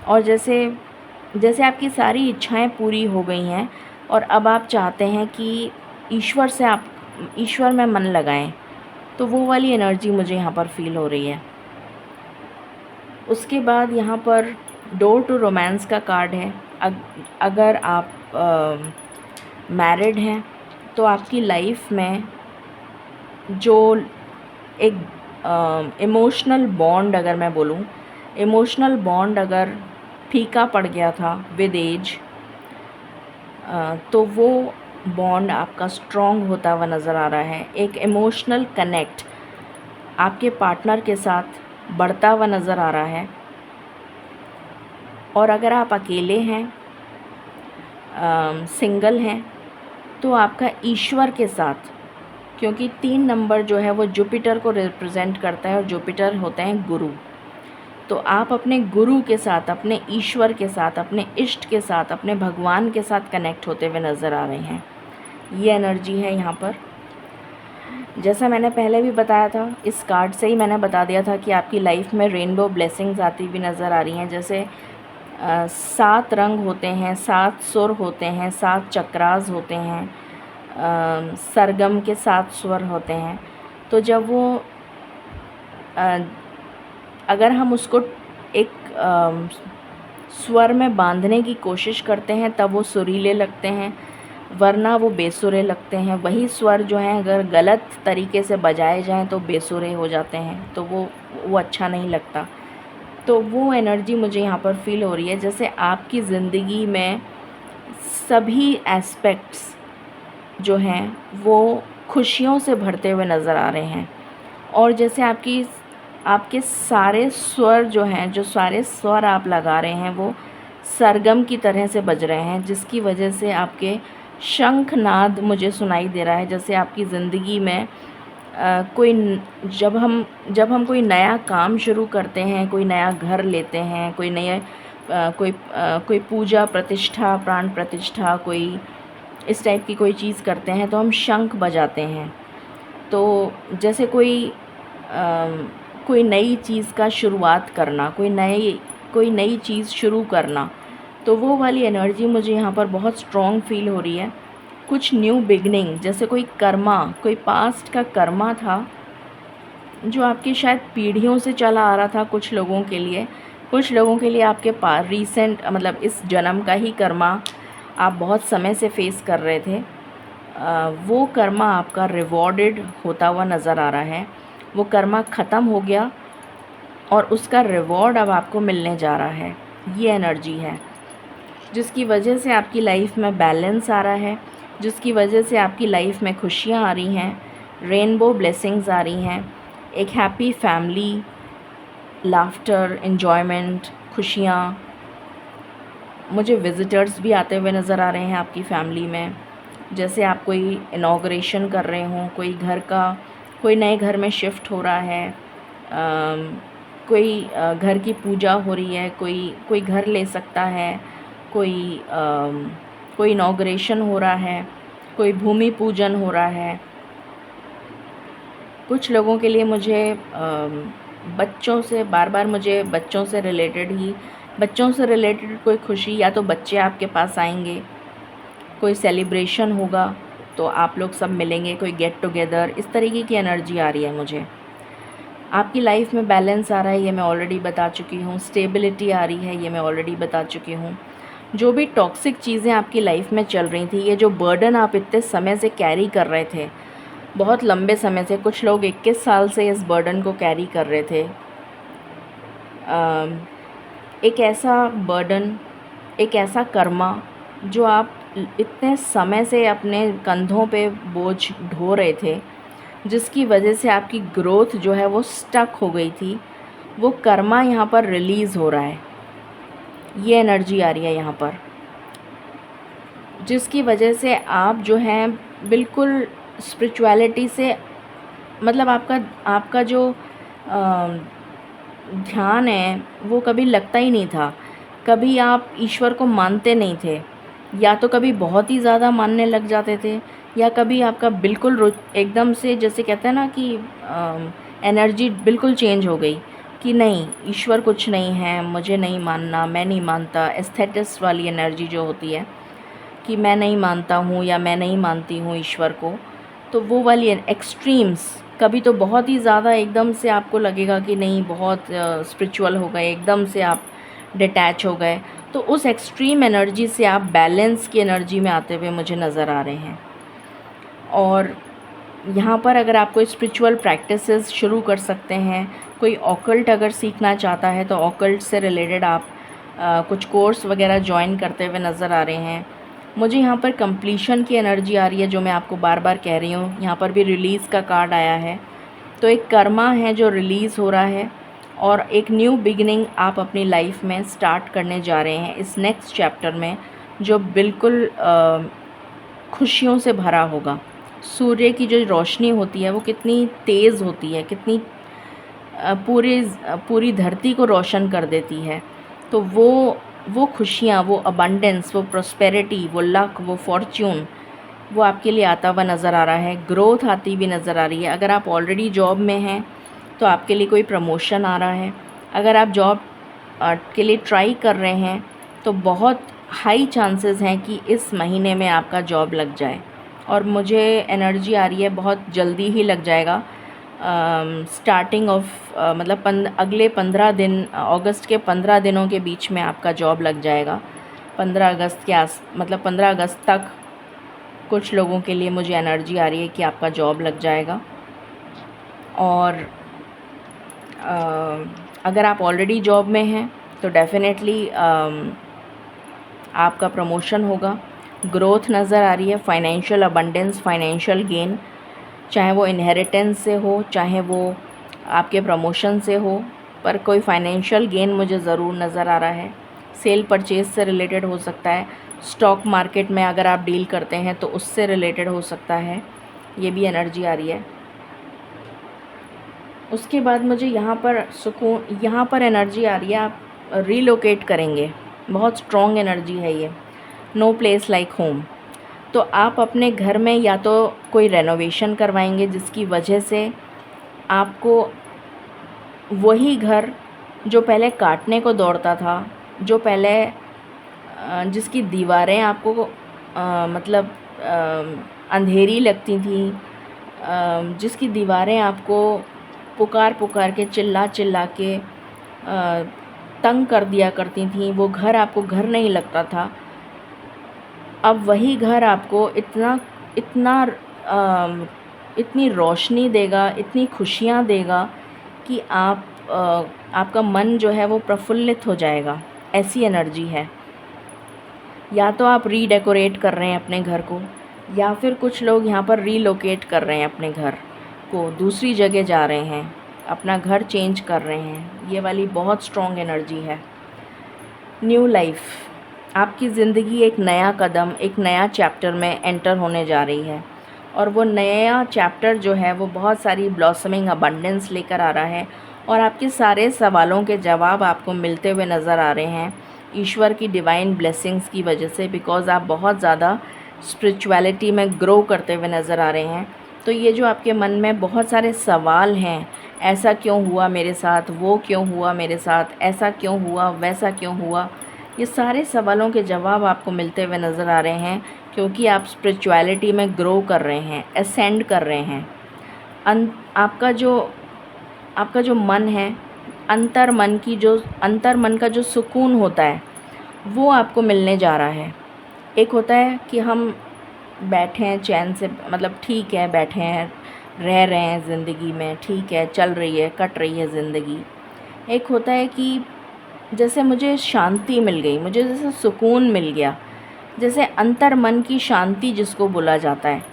और जैसे जैसे आपकी सारी इच्छाएं पूरी हो गई हैं और अब आप चाहते हैं कि ईश्वर में मन लगाएं, तो वो वाली एनर्जी मुझे यहाँ पर फ़ील हो रही है। उसके बाद यहाँ पर डोर टू रोमांस का कार्ड है। अगर आप मैरिड हैं तो आपकी लाइफ में जो एक इमोशनल बॉन्ड, अगर मैं बोलूँ, इमोशनल बॉन्ड अगर फीका पड़ गया था विद एज, तो वो बॉन्ड आपका स्ट्रॉन्ग होता हुआ नज़र आ रहा है। एक इमोशनल कनेक्ट आपके पार्टनर के साथ बढ़ता हुआ नज़र आ रहा है। और अगर आप अकेले हैं, सिंगल हैं, तो आपका ईश्वर के साथ, क्योंकि 3 नंबर जो है वो जुपिटर को रिप्रेजेंट करता है और जुपिटर होते हैं गुरु, तो आप अपने गुरु के साथ, अपने ईश्वर के साथ, अपने इष्ट के साथ, अपने भगवान के साथ कनेक्ट होते हुए नज़र आ रहे हैं। ये एनर्जी है यहाँ पर। जैसा मैंने पहले भी बताया था, इस कार्ड से ही मैंने बता दिया था कि आपकी लाइफ में रेनबो ब्लेसिंग्स आती हुई नज़र आ रही हैं। जैसे 7 रंग होते हैं, 7 सुर होते हैं, 7 चक्रास होते हैं, सरगम के 7 स्वर होते हैं। तो जब वो अगर हम उसको एक स्वर में बांधने की कोशिश करते हैं तब वो सुरीले लगते हैं, वरना वो बेसुरे लगते हैं। वही स्वर जो हैं अगर गलत तरीके से बजाए जाएं तो बेसुरे हो जाते हैं, तो वो अच्छा नहीं लगता। तो वो एनर्जी मुझे यहाँ पर फ़ील हो रही है, जैसे आपकी ज़िंदगी में सभी एस्पेक्ट्स जो हैं वो खुशियों से भरते हुए नज़र आ रहे हैं, और जैसे आपके सारे स्वर जो हैं, जो सारे स्वर आप लगा रहे हैं वो सरगम की तरह से बज रहे हैं, जिसकी वजह से आपके शंखनाद मुझे सुनाई दे रहा है। जैसे आपकी ज़िंदगी में जब हम कोई नया काम शुरू करते हैं, कोई नया घर लेते हैं, कोई पूजा प्रतिष्ठा, प्राण प्रतिष्ठा, कोई इस टाइप की कोई चीज़ करते हैं तो हम शंख बजाते हैं। तो जैसे कोई नई चीज़ का शुरुआत करना, कोई नई चीज़ शुरू करना, तो वो वाली एनर्जी मुझे यहाँ पर बहुत स्ट्रॉन्ग फ़ील हो रही है। कुछ न्यू बिगनिंग, जैसे कोई पास्ट का कर्मा था जो आपकी शायद पीढ़ियों से चला आ रहा था। कुछ लोगों के लिए आपके पास रीसेंट, मतलब इस जन्म का ही कर्मा आप बहुत समय से फेस कर रहे थे। वो कर्मा आपका रिवॉर्डेड होता हुआ नज़र आ रहा है। वो कर्मा ख़त्म हो गया और उसका रिवॉर्ड अब आपको मिलने जा रहा है। ये एनर्जी है जिसकी वजह से आपकी लाइफ में बैलेंस आ रहा है, जिसकी वजह से आपकी लाइफ में खुशियाँ आ रही हैं, रेनबो ब्लेसिंग्स आ रही हैं, एक हैप्पी फैमिली, लाफ्टर, एन्जॉयमेंट, खुशियाँ। मुझे विज़िटर्स भी आते हुए नज़र आ रहे हैं आपकी फैमिली में। जैसे आप कोई इनॉग्रेशन कर रहे हों, कोई नए घर में शिफ्ट हो रहा है, कोई घर की पूजा हो रही है, कोई घर ले सकता है, कोई इनॉग्रेशन हो रहा है, कोई भूमि पूजन हो रहा है। कुछ लोगों के लिए मुझे बच्चों से रिलेटेड कोई खुशी, या तो बच्चे आपके पास आएंगे, कोई सेलिब्रेशन होगा तो आप लोग सब मिलेंगे, कोई गेट टुगेदर, इस तरीके की एनर्जी आ रही है मुझे। आपकी लाइफ में बैलेंस आ रहा है, ये मैं ऑलरेडी बता चुकी हूँ। स्टेबिलिटी आ रही है, ये मैं ऑलरेडी बता चुकी हूँ। जो भी टॉक्सिक चीज़ें आपकी लाइफ में चल रही थी, ये जो बर्डन आप इतने समय से कैरी कर रहे थे, बहुत लंबे समय से, कुछ लोग 21 साल से इस बर्डन को कैरी कर रहे थे। एक ऐसा बर्डन, एक ऐसा कर्मा जो आप इतने समय से अपने कंधों पे बोझ ढो रहे थे, जिसकी वजह से आपकी ग्रोथ जो है वो स्टक हो गई थी, वो कर्मा यहाँ पर रिलीज़ हो रहा है। ये एनर्जी आ रही है यहाँ पर, जिसकी वजह से आप जो हैं बिल्कुल स्पिरिचुअलिटी से मतलब आपका जो अ, ध्यान है वो कभी लगता ही नहीं था। कभी आप ईश्वर को मानते नहीं थे, या तो कभी बहुत ही ज़्यादा मानने लग जाते थे, या कभी आपका बिल्कुल एकदम से, जैसे कहते हैं ना कि एनर्जी बिल्कुल चेंज हो गई कि नहीं, ईश्वर कुछ नहीं है, मुझे नहीं मानना, मैं नहीं मानता। एस्थेटिस्ट वाली एनर्जी जो होती है कि मैं नहीं मानता हूँ या मैं नहीं मानती हूँ ईश्वर को, तो वो वाली एक्सट्रीम्स। कभी तो बहुत ही ज़्यादा एकदम से आपको लगेगा कि नहीं, बहुत स्पिरिचुअल हो गए, एकदम से आप डिटैच हो गए। तो उस एक्सट्रीम एनर्जी से आप बैलेंस की एनर्जी में आते हुए मुझे नज़र आ रहे हैं। और यहाँ पर अगर आप कोई स्पिरिचुअल प्रैक्टिसेस शुरू कर सकते हैं, कोई ऑकल्ट अगर सीखना चाहता है तो ऑकल्ट से रिलेटेड आप कुछ कोर्स वगैरह ज्वाइन करते हुए नज़र आ रहे हैं। मुझे यहाँ पर कंप्लीशन की एनर्जी आ रही है, जो मैं आपको बार बार कह रही हूँ। यहाँ पर भी रिलीज़ का कार्ड आया है, तो एक कर्मा है जो रिलीज़ हो रहा है, और एक न्यू बिगिनिंग आप अपनी लाइफ में स्टार्ट करने जा रहे हैं इस नेक्स्ट चैप्टर में, जो बिल्कुल खुशियों से भरा होगा। सूर्य की जो रोशनी होती है वो कितनी तेज़ होती है, कितनी पूरी धरती को रोशन कर देती है। तो वो खुशियाँ, वो अबंडेंस, वो प्रॉस्पेरिटी, वो लक, वो फॉर्च्यून, वो आपके लिए आता हुआ नज़र आ रहा है। ग्रोथ आती हुई नज़र आ रही है। अगर आप ऑलरेडी जॉब में हैं तो आपके लिए कोई प्रमोशन आ रहा है। अगर आप जॉब के लिए ट्राई कर रहे हैं तो बहुत हाई चांसेस हैं कि इस महीने में आपका जॉब लग जाए। और मुझे एनर्जी आ रही है बहुत जल्दी ही लग जाएगा। स्टार्टिंग ऑफ मतलब अगले 15 दिन, अगस्त के 15 दिनों के बीच में आपका जॉब लग जाएगा। 15 अगस्त के मतलब 15 अगस्त तक कुछ लोगों के लिए मुझे एनर्जी आ रही है कि आपका जॉब लग जाएगा। और अगर आप ऑलरेडी जॉब में हैं तो डेफ़िनेटली आपका प्रमोशन होगा। ग्रोथ नज़र आ रही है, फाइनेंशियल अबंडेंस, फाइनेंशियल गेन, चाहे वो इनहेरिटेंस से हो, चाहे वो आपके प्रमोशन से हो, पर कोई फाइनेंशियल गेन मुझे ज़रूर नज़र आ रहा है। सेल परचेज़ से रिलेटेड हो सकता है। स्टॉक मार्केट में अगर आप डील करते हैं तो उससे रिलेटेड हो सकता है। ये भी एनर्जी आ रही है। उसके बाद मुझे यहाँ पर सुकून, यहाँ पर एनर्जी आ रही है, आप रीलोकेट करेंगे। बहुत स्ट्रॉन्ग एनर्जी है ये। No place like home. तो आप अपने घर में या तो कोई रेनोवेशन करवाएंगे, जिसकी वजह से आपको वही घर जो पहले काटने को दौड़ता था, जो पहले जिसकी दीवारें आपको मतलब अंधेरी लगती थी, जिसकी दीवारें आपको पुकार पुकार के, चिल्ला चिल्ला के तंग कर दिया करती थी, वो घर आपको घर नहीं लगता था, अब वही घर आपको इतनी रोशनी देगा, इतनी खुशियाँ देगा कि आपका मन जो है वो प्रफुल्लित हो जाएगा। ऐसी एनर्जी है। या तो आप रीडेकोरेट कर रहे हैं अपने घर को, या फिर कुछ लोग यहाँ पर रीलोकेट कर रहे हैं अपने घर को, दूसरी जगह जा रहे हैं, अपना घर चेंज कर रहे हैं। ये वाली बहुत स्ट्रॉन्ग एनर्जी है। न्यू लाइफ, आपकी ज़िंदगी एक नया कदम, एक नया चैप्टर में एंटर होने जा रही है, और वो नया चैप्टर जो है वो बहुत सारी ब्लॉसमिंग अबंडेंस लेकर आ रहा है, और आपके सारे सवालों के जवाब आपको मिलते हुए नज़र आ रहे हैं ईश्वर की डिवाइन ब्लेसिंग्स की वजह से। बिकॉज़ आप बहुत ज़्यादा स्पिरिचुअलिटी में ग्रो करते हुए नज़र आ रहे हैं। तो ये जो आपके मन में बहुत सारे सवाल हैं, ऐसा क्यों हुआ मेरे साथ, वो क्यों हुआ मेरे साथ, ऐसा क्यों हुआ, वैसा क्यों हुआ, ये सारे सवालों के जवाब आपको मिलते हुए नज़र आ रहे हैं, क्योंकि आप स्पिरिचुअलिटी में ग्रो कर रहे हैं, असेंड कर रहे हैं। आपका जो मन है, अंतर मन का जो सुकून होता है वो आपको मिलने जा रहा है। एक होता है कि हम बैठे हैं चैन से, मतलब ठीक है, बैठे हैं, रह रहे हैं ज़िंदगी में, ठीक है, चल रही है, कट रही है ज़िंदगी। एक होता है कि जैसे मुझे शांति मिल गई, मुझे जैसे सुकून मिल गया, जैसे अंतर मन की शांति जिसको बोला जाता है,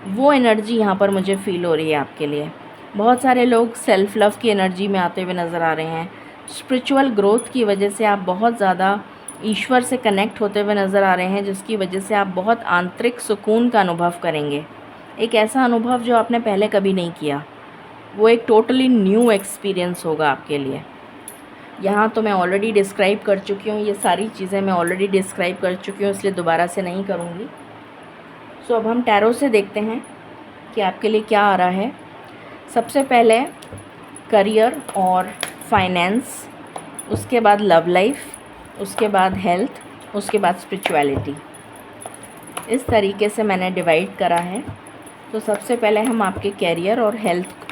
वो एनर्जी यहाँ पर मुझे फ़ील हो रही है आपके लिए। बहुत सारे लोग सेल्फ़ लव की एनर्जी में आते हुए नज़र आ रहे हैं। स्पिरिचुअल ग्रोथ की वजह से आप बहुत ज़्यादा ईश्वर से कनेक्ट होते हुए नज़र आ रहे हैं, जिसकी वजह से आप बहुत आंतरिक सुकून का अनुभव करेंगे। एक ऐसा अनुभव जो आपने पहले कभी नहीं किया। वो एक टोटली न्यू एक्सपीरियंस होगा आपके लिए। यहाँ तो मैं ऑलरेडी डिस्क्राइब कर चुकी हूँ, ये सारी चीज़ें मैं ऑलरेडी डिस्क्राइब कर चुकी हूँ, इसलिए दोबारा से नहीं करूँगी। सो अब हम टैरो से देखते हैं कि आपके लिए क्या आ रहा है। सबसे पहले करियर और फाइनेंस, उसके बाद लव लाइफ, उसके बाद हेल्थ, उसके बाद स्पिरिचुअलिटी। इस तरीके से मैंने डिवाइड करा है। तो सबसे पहले हम आपके कैरियर और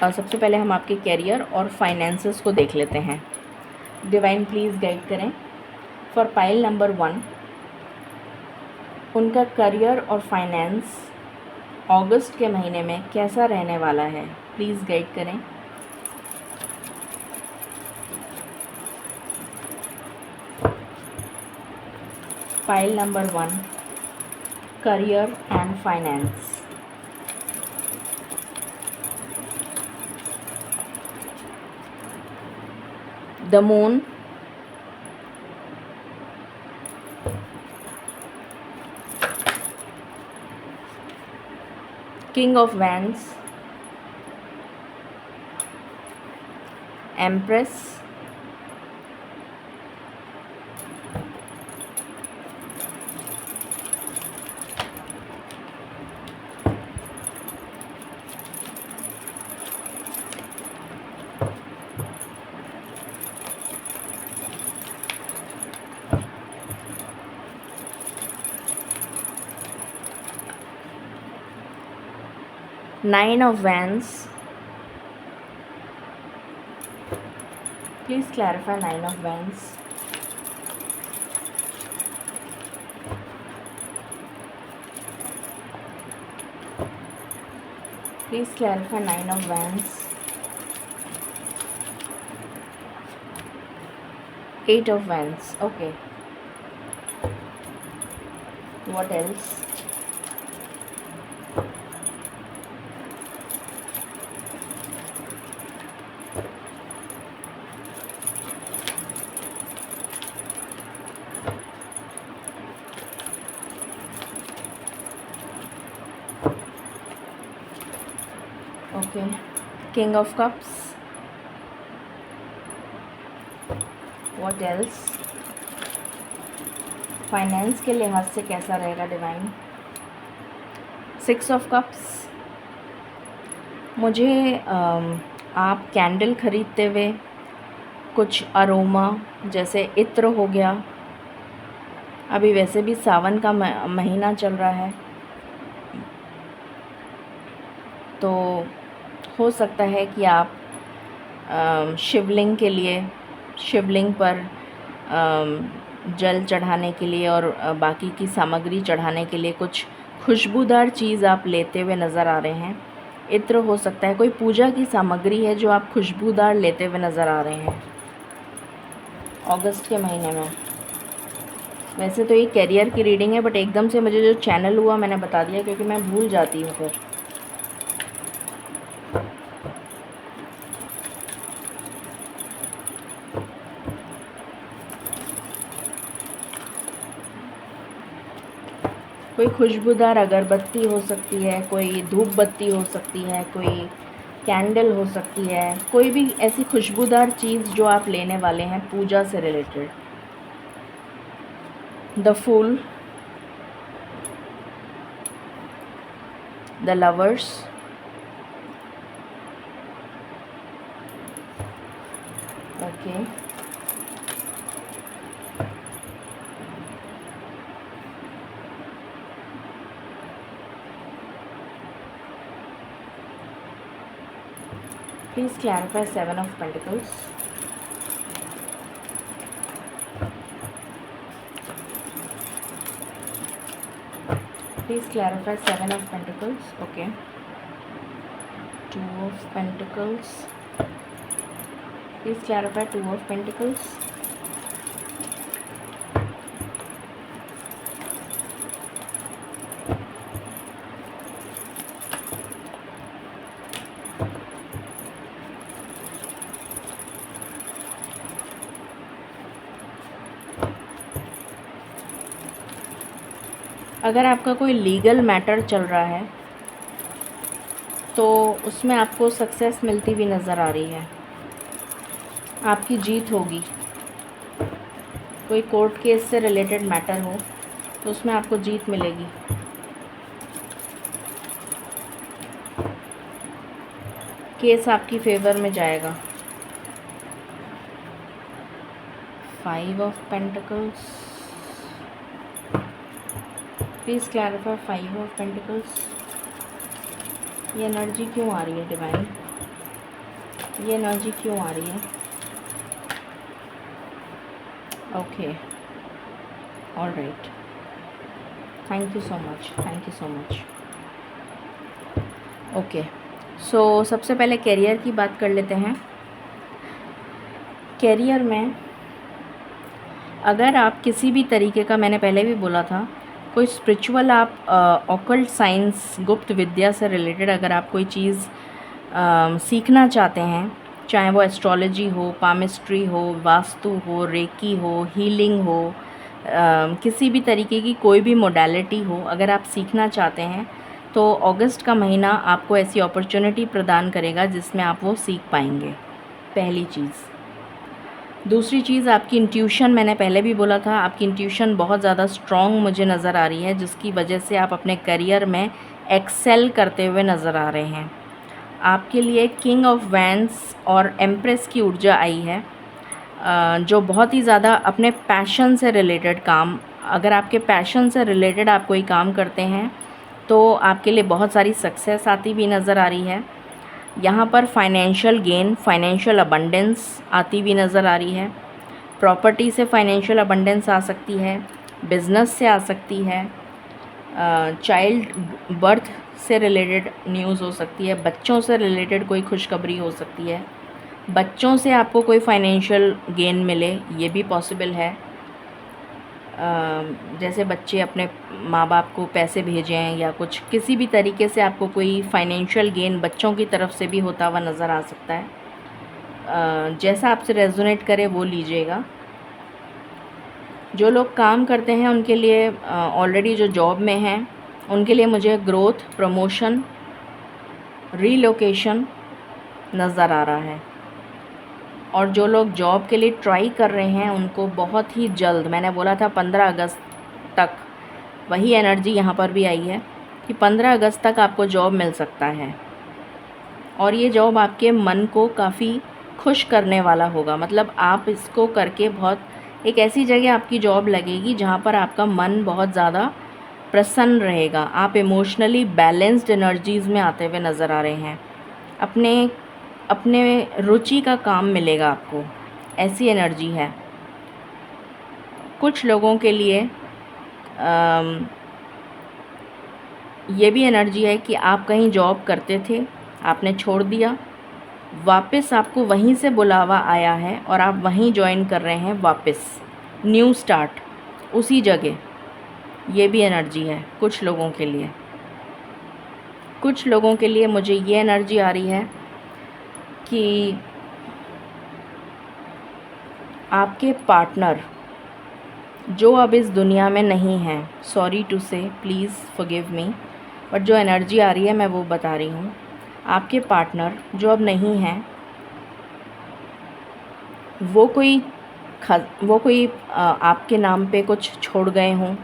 सबसे पहले हम आपके कैरियर और फाइनेंसेस को देख लेते हैं। डिवाइन प्लीज़ गाइड करें फॉर पाइल नंबर 1, उनका करियर और फाइनेंस अगस्त के महीने में कैसा रहने वाला है, प्लीज़ गाइड करें। Pile number 1, career and finance. The moon, king of wands, empress, nine of wands. Please clarify nine of wands. Please clarify nine of wands. Eight of wands, okay. What else? Okay, king of cups, what else? Finance के लिहाज से कैसा रहेगा divine? Six of cups. मुझे आप candle ख़रीदते हुए कुछ अरोमा जैसे इत्र हो गया, अभी वैसे भी सावन का महीना चल रहा है, तो हो सकता है कि आप शिवलिंग के लिए, शिवलिंग पर जल चढ़ाने के लिए और बाकी की सामग्री चढ़ाने के लिए कुछ खुशबूदार चीज़ आप लेते हुए नज़र आ रहे हैं। इत्र हो सकता है, कोई पूजा की सामग्री है जो आप खुशबूदार लेते हुए नज़र आ रहे हैं अगस्त के महीने में। वैसे तो ये कैरियर की रीडिंग है, बट एकदम से मुझे जो चैनल हुआ मैंने बता दिया, क्योंकि मैं भूल जाती हूँ फिर। कोई खुशबूदार अगरबत्ती हो सकती है, कोई धूप बत्ती हो सकती है, कोई कैंडल हो सकती है, कोई भी ऐसी खुशबूदार चीज़ जो आप लेने वाले हैं पूजा से related. The fool, the lovers, okay, please clarify seven of pentacles, please clarify seven of pentacles, okay, two of pentacles, please clarify two of pentacles, अगर आपका कोई लीगल मैटर चल रहा है तो उसमें आपको सक्सेस मिलती हुई नज़र आ रही है, आपकी जीत होगी। कोई कोर्ट केस से रिलेटेड मैटर हो तो उसमें आपको जीत मिलेगी। केस आपकी फेवर में जाएगा। 5 of pentacles, please clarify 5 of pentacles. ये एनर्जी क्यों आ रही है डिवाइन? ये एनर्जी क्यों आ रही है? Okay, alright, thank you so much, thank you so much. Okay, so सबसे पहले कैरियर की बात कर लेते हैं। कैरियर में अगर आप किसी भी तरीके का, मैंने पहले भी बोला था, कोई स्पिरिचुअल आप ऑकल्ट साइंस, गुप्त विद्या से रिलेटेड अगर आप कोई चीज़ सीखना चाहते हैं, चाहे वो एस्ट्रोलॉजी हो, पामिस्ट्री हो, वास्तु हो, रेकी हो, हीलिंग हो, किसी भी तरीके की कोई भी मोडालिटी हो, अगर आप सीखना चाहते हैं तो अगस्त का महीना आपको ऐसी अपॉर्चुनिटी प्रदान करेगा जिसमें आप वो सीख पाएंगे, पहली चीज़। दूसरी चीज़, आपकी इंट्यूशन, मैंने पहले भी बोला था, आपकी इंट्यूशन बहुत ज़्यादा स्ट्रॉन्ग मुझे नज़र आ रही है, जिसकी वजह से आप अपने करियर में एक्सेल करते हुए नज़र आ रहे हैं। आपके लिए किंग ऑफ वैंड्स और एम्प्रेस की ऊर्जा आई है, जो बहुत ही ज़्यादा अपने पैशन से रिलेटेड काम, अगर आपके पैशन से रिलेटेड आप कोई काम करते हैं तो आपके लिए बहुत सारी सक्सेस आती भी नज़र आ रही है। यहाँ पर फाइनेंशियल गेन, फाइनेंशियल अबंडेंस आती भी नज़र आ रही है। प्रॉपर्टी से फाइनेंशियल अबंडेंस आ सकती है, बिज़नेस से आ सकती है, चाइल्ड बर्थ से रिलेटेड न्यूज़ हो सकती है, बच्चों से रिलेटेड कोई खुशखबरी हो सकती है, बच्चों से आपको कोई फाइनेंशियल गेन मिले, ये भी पॉसिबल है। जैसे बच्चे अपने माँ बाप को पैसे भेजें या कुछ, किसी भी तरीके से आपको कोई फाइनेंशियल गेन बच्चों की तरफ से भी होता हुआ नज़र आ सकता है। जैसा आपसे रेजोनेट करे वो लीजिएगा। जो लोग काम करते हैं उनके लिए, ऑलरेडी जो जॉब में हैं उनके लिए मुझे ग्रोथ, प्रमोशन, रीलोकेशन नज़र आ रहा है। और जो लोग जॉब के लिए ट्राई कर रहे हैं उनको बहुत ही जल्द, मैंने बोला था 15 अगस्त तक, वही एनर्जी यहाँ पर भी आई है कि 15 अगस्त तक आपको जॉब मिल सकता है। और ये जॉब आपके मन को काफ़ी खुश करने वाला होगा। मतलब आप इसको करके बहुत, एक ऐसी जगह आपकी जॉब लगेगी जहाँ पर आपका मन बहुत ज़्यादा प्रसन्न रहेगा। आप इमोशनली बैलेंस्ड एनर्जीज़ में आते हुए नज़र आ रहे हैं। अपने रुचि का काम मिलेगा आपको, ऐसी एनर्जी है। कुछ लोगों के लिए ये भी एनर्जी है कि आप कहीं जॉब करते थे, आपने छोड़ दिया, वापस आपको वहीं से बुलावा आया है और आप वहीं ज्वाइन कर रहे हैं वापस, न्यू स्टार्ट उसी जगह। ये भी एनर्जी है कुछ लोगों के लिए। कुछ लोगों के लिए मुझे ये एनर्जी आ रही है कि आपके पार्टनर जो अब इस दुनिया में नहीं हैं, सॉरी टू से, प्लीज़ फॉरगिव मी, बट जो एनर्जी आ रही है मैं वो बता रही हूँ। आपके पार्टनर जो अब नहीं हैं, वो कोई आपके नाम पे कुछ छोड़ गए हों,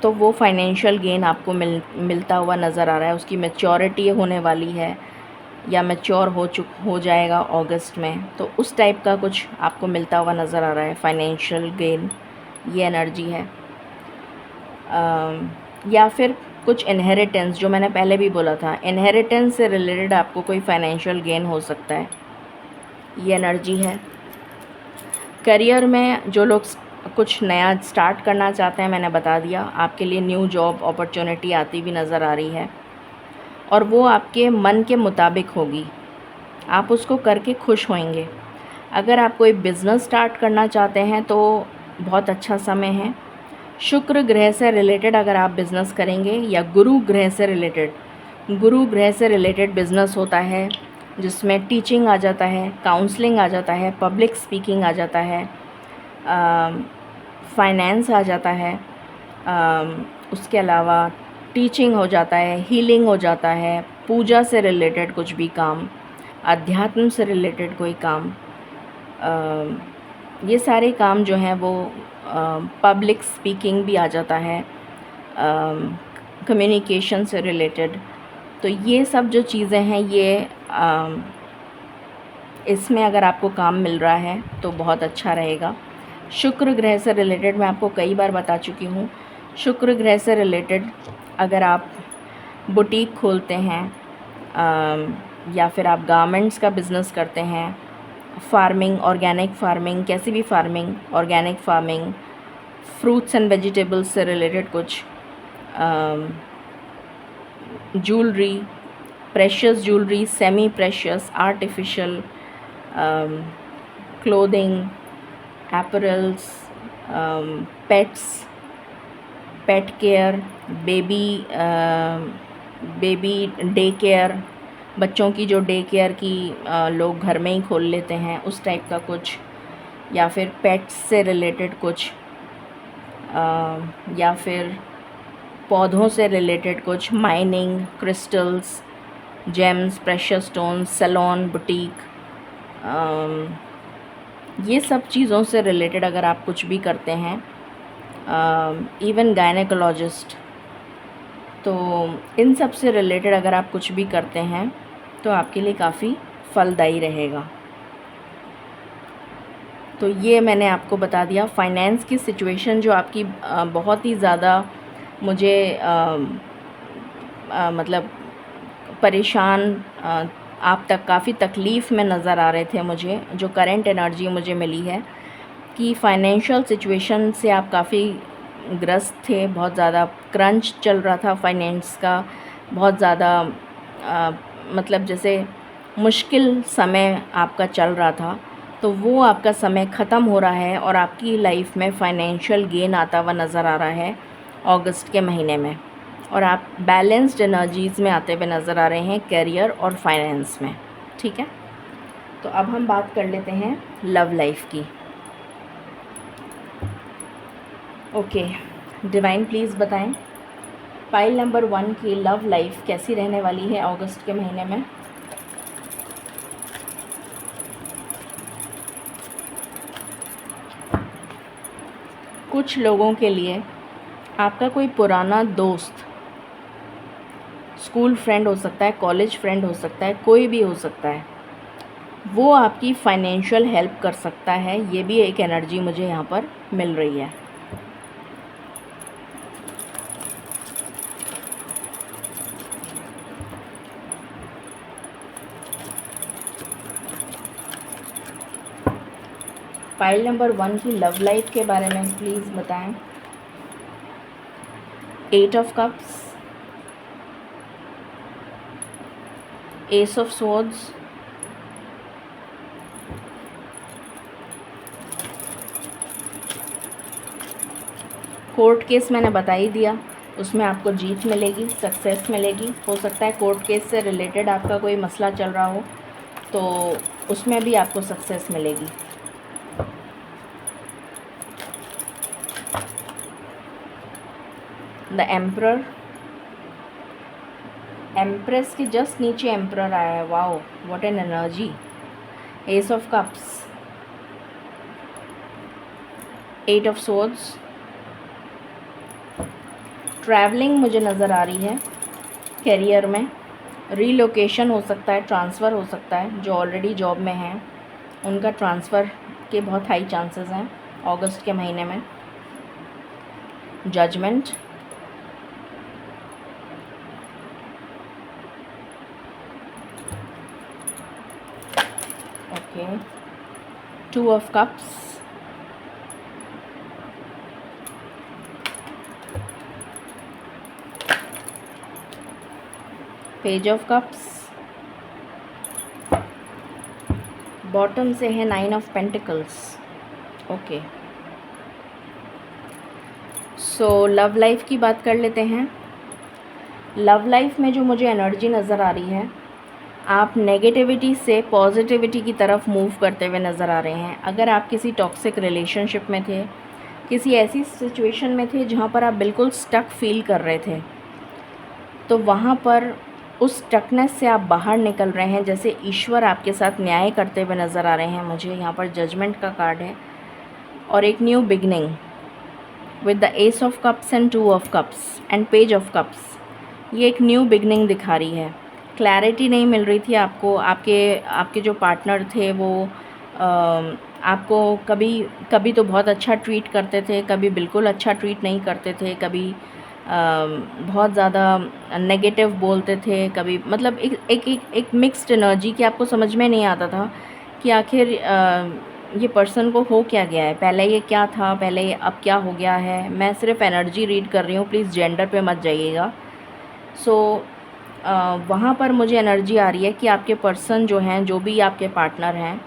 तो वो फाइनेंशियल गेन आपको मिलता हुआ नज़र आ रहा है। उसकी मैच्योरिटी होने वाली है या मैच्योर हो जाएगा अगस्त में, तो उस टाइप का कुछ आपको मिलता हुआ नज़र आ रहा है, फाइनेंशियल गेन, ये एनर्जी है। या फिर कुछ इनहेरिटेंस, जो मैंने पहले भी बोला था, इनहेरिटेंस से रिलेटेड आपको कोई फाइनेंशियल गेन हो सकता है, ये एनर्जी है। करियर में जो लोग कुछ नया स्टार्ट करना चाहते हैं, मैंने बता दिया, आपके लिए न्यू जॉब अपॉर्चुनिटी आती भी नज़र आ रही है और वो आपके मन के मुताबिक होगी, आप उसको करके खुश होंगे। अगर आप कोई बिज़नेस स्टार्ट करना चाहते हैं तो बहुत अच्छा समय है। शुक्र ग्रह से रिलेटेड अगर आप बिज़नेस करेंगे, या गुरु ग्रह से रिलेटेड बिज़नेस होता है जिसमें टीचिंग आ जाता है, काउंसलिंग आ जाता है, पब्लिक स्पीकिंग आ जाता है, फाइनेंस आ जाता है, उसके अलावा टीचिंग हो जाता है, हीलिंग हो जाता है, पूजा से रिलेटेड कुछ भी काम, अध्यात्म से रिलेटेड कोई काम, ये सारे काम जो हैं वो पब्लिक स्पीकिंग भी आ जाता है, कम्युनिकेशन से रिलेटेड। तो ये सब जो चीज़ें हैं ये इसमें अगर आपको काम मिल रहा है तो बहुत अच्छा रहेगा। शुक्र ग्रह से रिलेटेड मैं आपको कई बार बता चुकी हूँ। शुक्र ग्रह से रिलेटेड अगर आप बुटीक खोलते हैं या फिर आप गारमेंट्स का बिज़नेस करते हैं, फार्मिंग, ऑर्गेनिक फार्मिंग, कैसी भी farming, organic farming, fruits and vegetables से रिलेटेड कुछ, jewellery, precious jewellery, semi precious, artificial, clothing, apparels, pets, pet care, baby day care, बच्चों की जो डे केयर की लोग घर में ही खोल लेते हैं उस टाइप का कुछ, या फिर पेट्स से रिलेटेड कुछ, या फिर पौधों से रिलेटेड कुछ, mining, crystals, gems, precious stones, salon, boutique, ये सब चीज़ों से रिलेटेड अगर आप कुछ भी करते हैं, इवन गायनेकोलॉजिस्ट, तो इन सब से रिलेटेड अगर आप कुछ भी करते हैं तो आपके लिए काफ़ी फलदायी रहेगा। तो ये मैंने आपको बता दिया। फाइनेंस की सिचुएशन जो आपकी बहुत ही ज़्यादा मुझे मतलब परेशान, आप तक काफ़ी तकलीफ़ में नज़र आ रहे थे मुझे, जो करंट एनर्जी मुझे मिली है कि फ़ाइनेंशियल सिचुएशन से आप काफ़ी ग्रस्त थे, बहुत ज़्यादा क्रंच चल रहा था फाइनेंस का, बहुत ज़्यादा मतलब जैसे मुश्किल समय आपका चल रहा था, तो वो आपका समय ख़त्म हो रहा है और आपकी लाइफ में फ़ाइनेंशियल गेन आता हुआ नज़र आ रहा है अगस्त के महीने में, और आप बैलेंस्ड एनर्जीज़ में आते हुए नज़र आ रहे हैं करियर और फाइनेंस में। ठीक है, तो अब हम बात कर लेते हैं लव लाइफ की। ओके, डिवाइन प्लीज़ बताएं पाइल नंबर 1 की लव लाइफ कैसी रहने वाली है अगस्त के महीने में। कुछ लोगों के लिए आपका कोई पुराना दोस्त, स्कूल फ्रेंड हो सकता है, कॉलेज फ्रेंड हो सकता है, कोई भी हो सकता है, वो आपकी फाइनेंशियल हेल्प कर सकता है। ये भी एक एनर्जी मुझे यहाँ पर मिल रही है। फाइल नंबर 1 की लव लाइफ के बारे में प्लीज़ बताएं। 8 of cups, S of swords, court case मैंने बता ही दिया, उसमें आपको जीत मिलेगी, सक्सेस मिलेगी। हो सकता है कोर्ट केस से रिलेटेड आपका कोई मसला चल रहा हो तो उसमें भी आपको सक्सेस मिलेगी। द एम्परर, एम्प्रेस के जस्ट नीचे एम्परर आया है। Wow, what an energy. S of cups, 8 of swords, travelling मुझे नज़र आ रही है करियर में, रीलोकेशन हो सकता है, ट्रांसफ़र हो सकता है। जो ऑलरेडी जॉब में हैं उनका ट्रांसफ़र के बहुत हाई चांसेस हैं अगस्त के महीने में। Judgement, okay, 2 of cups, page of cups, bottom से है 9 of pentacles. Okay, so love life की बात कर लेते हैं। लव लाइफ में जो मुझे एनर्जी नज़र आ रही है, आप नेगेटिविटी से पॉजिटिविटी की तरफ मूव करते हुए नज़र आ रहे हैं। अगर आप किसी टॉक्सिक रिलेशनशिप में थे, किसी ऐसी सिचुएशन में थे जहाँ पर आप बिल्कुल स्टक फील कर रहे थे, तो वहाँ पर उस स्टकनेस से आप बाहर निकल रहे हैं, जैसे ईश्वर आपके साथ न्याय करते हुए नज़र आ रहे हैं मुझे। यहाँ पर जजमेंट का कार्ड है और एक new beginning with the S of cups and 2 of cups and page of cups. ये एक न्यू बिगनिंग दिखा रही है। क्लैरिटी नहीं मिल रही थी आपको, आपके जो पार्टनर थे वो आपको कभी कभी तो बहुत अच्छा ट्रीट करते थे, कभी बिल्कुल अच्छा ट्रीट नहीं करते थे, कभी बहुत ज़्यादा नेगेटिव बोलते थे, कभी मतलब एक मिक्स्ड एनर्जी कि आपको समझ में नहीं आता था कि आखिर ये पर्सन को हो क्या गया है, पहले ये क्या था, पहले ये अब क्या हो गया है। मैं सिर्फ एनर्जी रीड कर रही हूँ, प्लीज़ जेंडर पे मत जाइएगा। सो वहाँ पर मुझे एनर्जी आ रही है कि आपके पर्सन जो हैं, जो भी आपके पार्टनर हैं,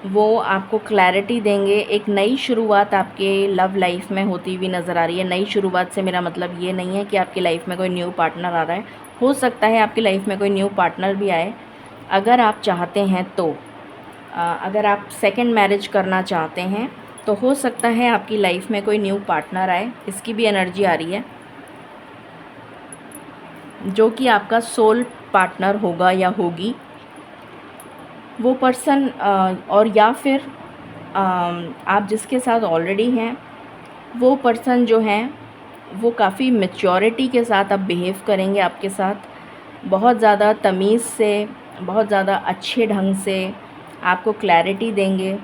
वो आपको क्लैरिटी देंगे। एक नई शुरुआत आपके लव लाइफ में होती हुई नज़र आ रही है। नई शुरुआत से मेरा मतलब ये नहीं है कि आपकी लाइफ में कोई न्यू पार्टनर आ रहा है। हो सकता है आपकी लाइफ में कोई न्यू पार्टनर भी आए, अगर आप चाहते हैं तो। अगर आप सेकंड मैरिज करना चाहते हैं तो हो सकता है आपकी लाइफ में कोई न्यू पार्टनर आए, इसकी भी एनर्जी आ रही है, जो कि आपका सोल पार्टनर होगा या होगी वो पर्सन। और या फिर आप जिसके साथ ऑलरेडी हैं वो पर्सन जो हैं वो काफ़ी मैच्योरिटी के साथ अब बिहेव करेंगे आपके साथ, बहुत ज़्यादा तमीज़ से, बहुत ज़्यादा अच्छे ढंग से आपको क्लैरिटी देंगे,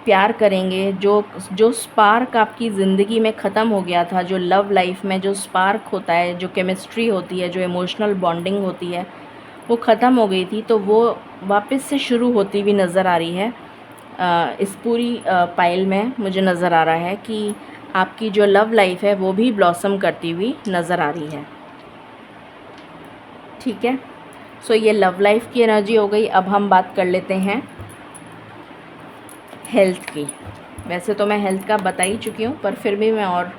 प्यार करेंगे। जो स्पार्क आपकी ज़िंदगी में ख़त्म हो गया था, जो लव लाइफ में जो स्पार्क होता है, जो केमिस्ट्री होती है, जो इमोशनल बॉन्डिंग होती है, वो ख़त्म हो गई थी, तो वो वापस से शुरू होती हुई नज़र आ रही है। इस पूरी पाइल में मुझे नज़र आ रहा है कि आपकी जो लव लाइफ है वो भी ब्लॉसम करती हुई नज़र आ रही है। ठीक है, सो ये लव लाइफ की एनर्जी हो गई। अब हम बात कर लेते हैं हेल्थ की। वैसे तो मैं हेल्थ का बता ही चुकी हूँ, पर फिर भी मैं और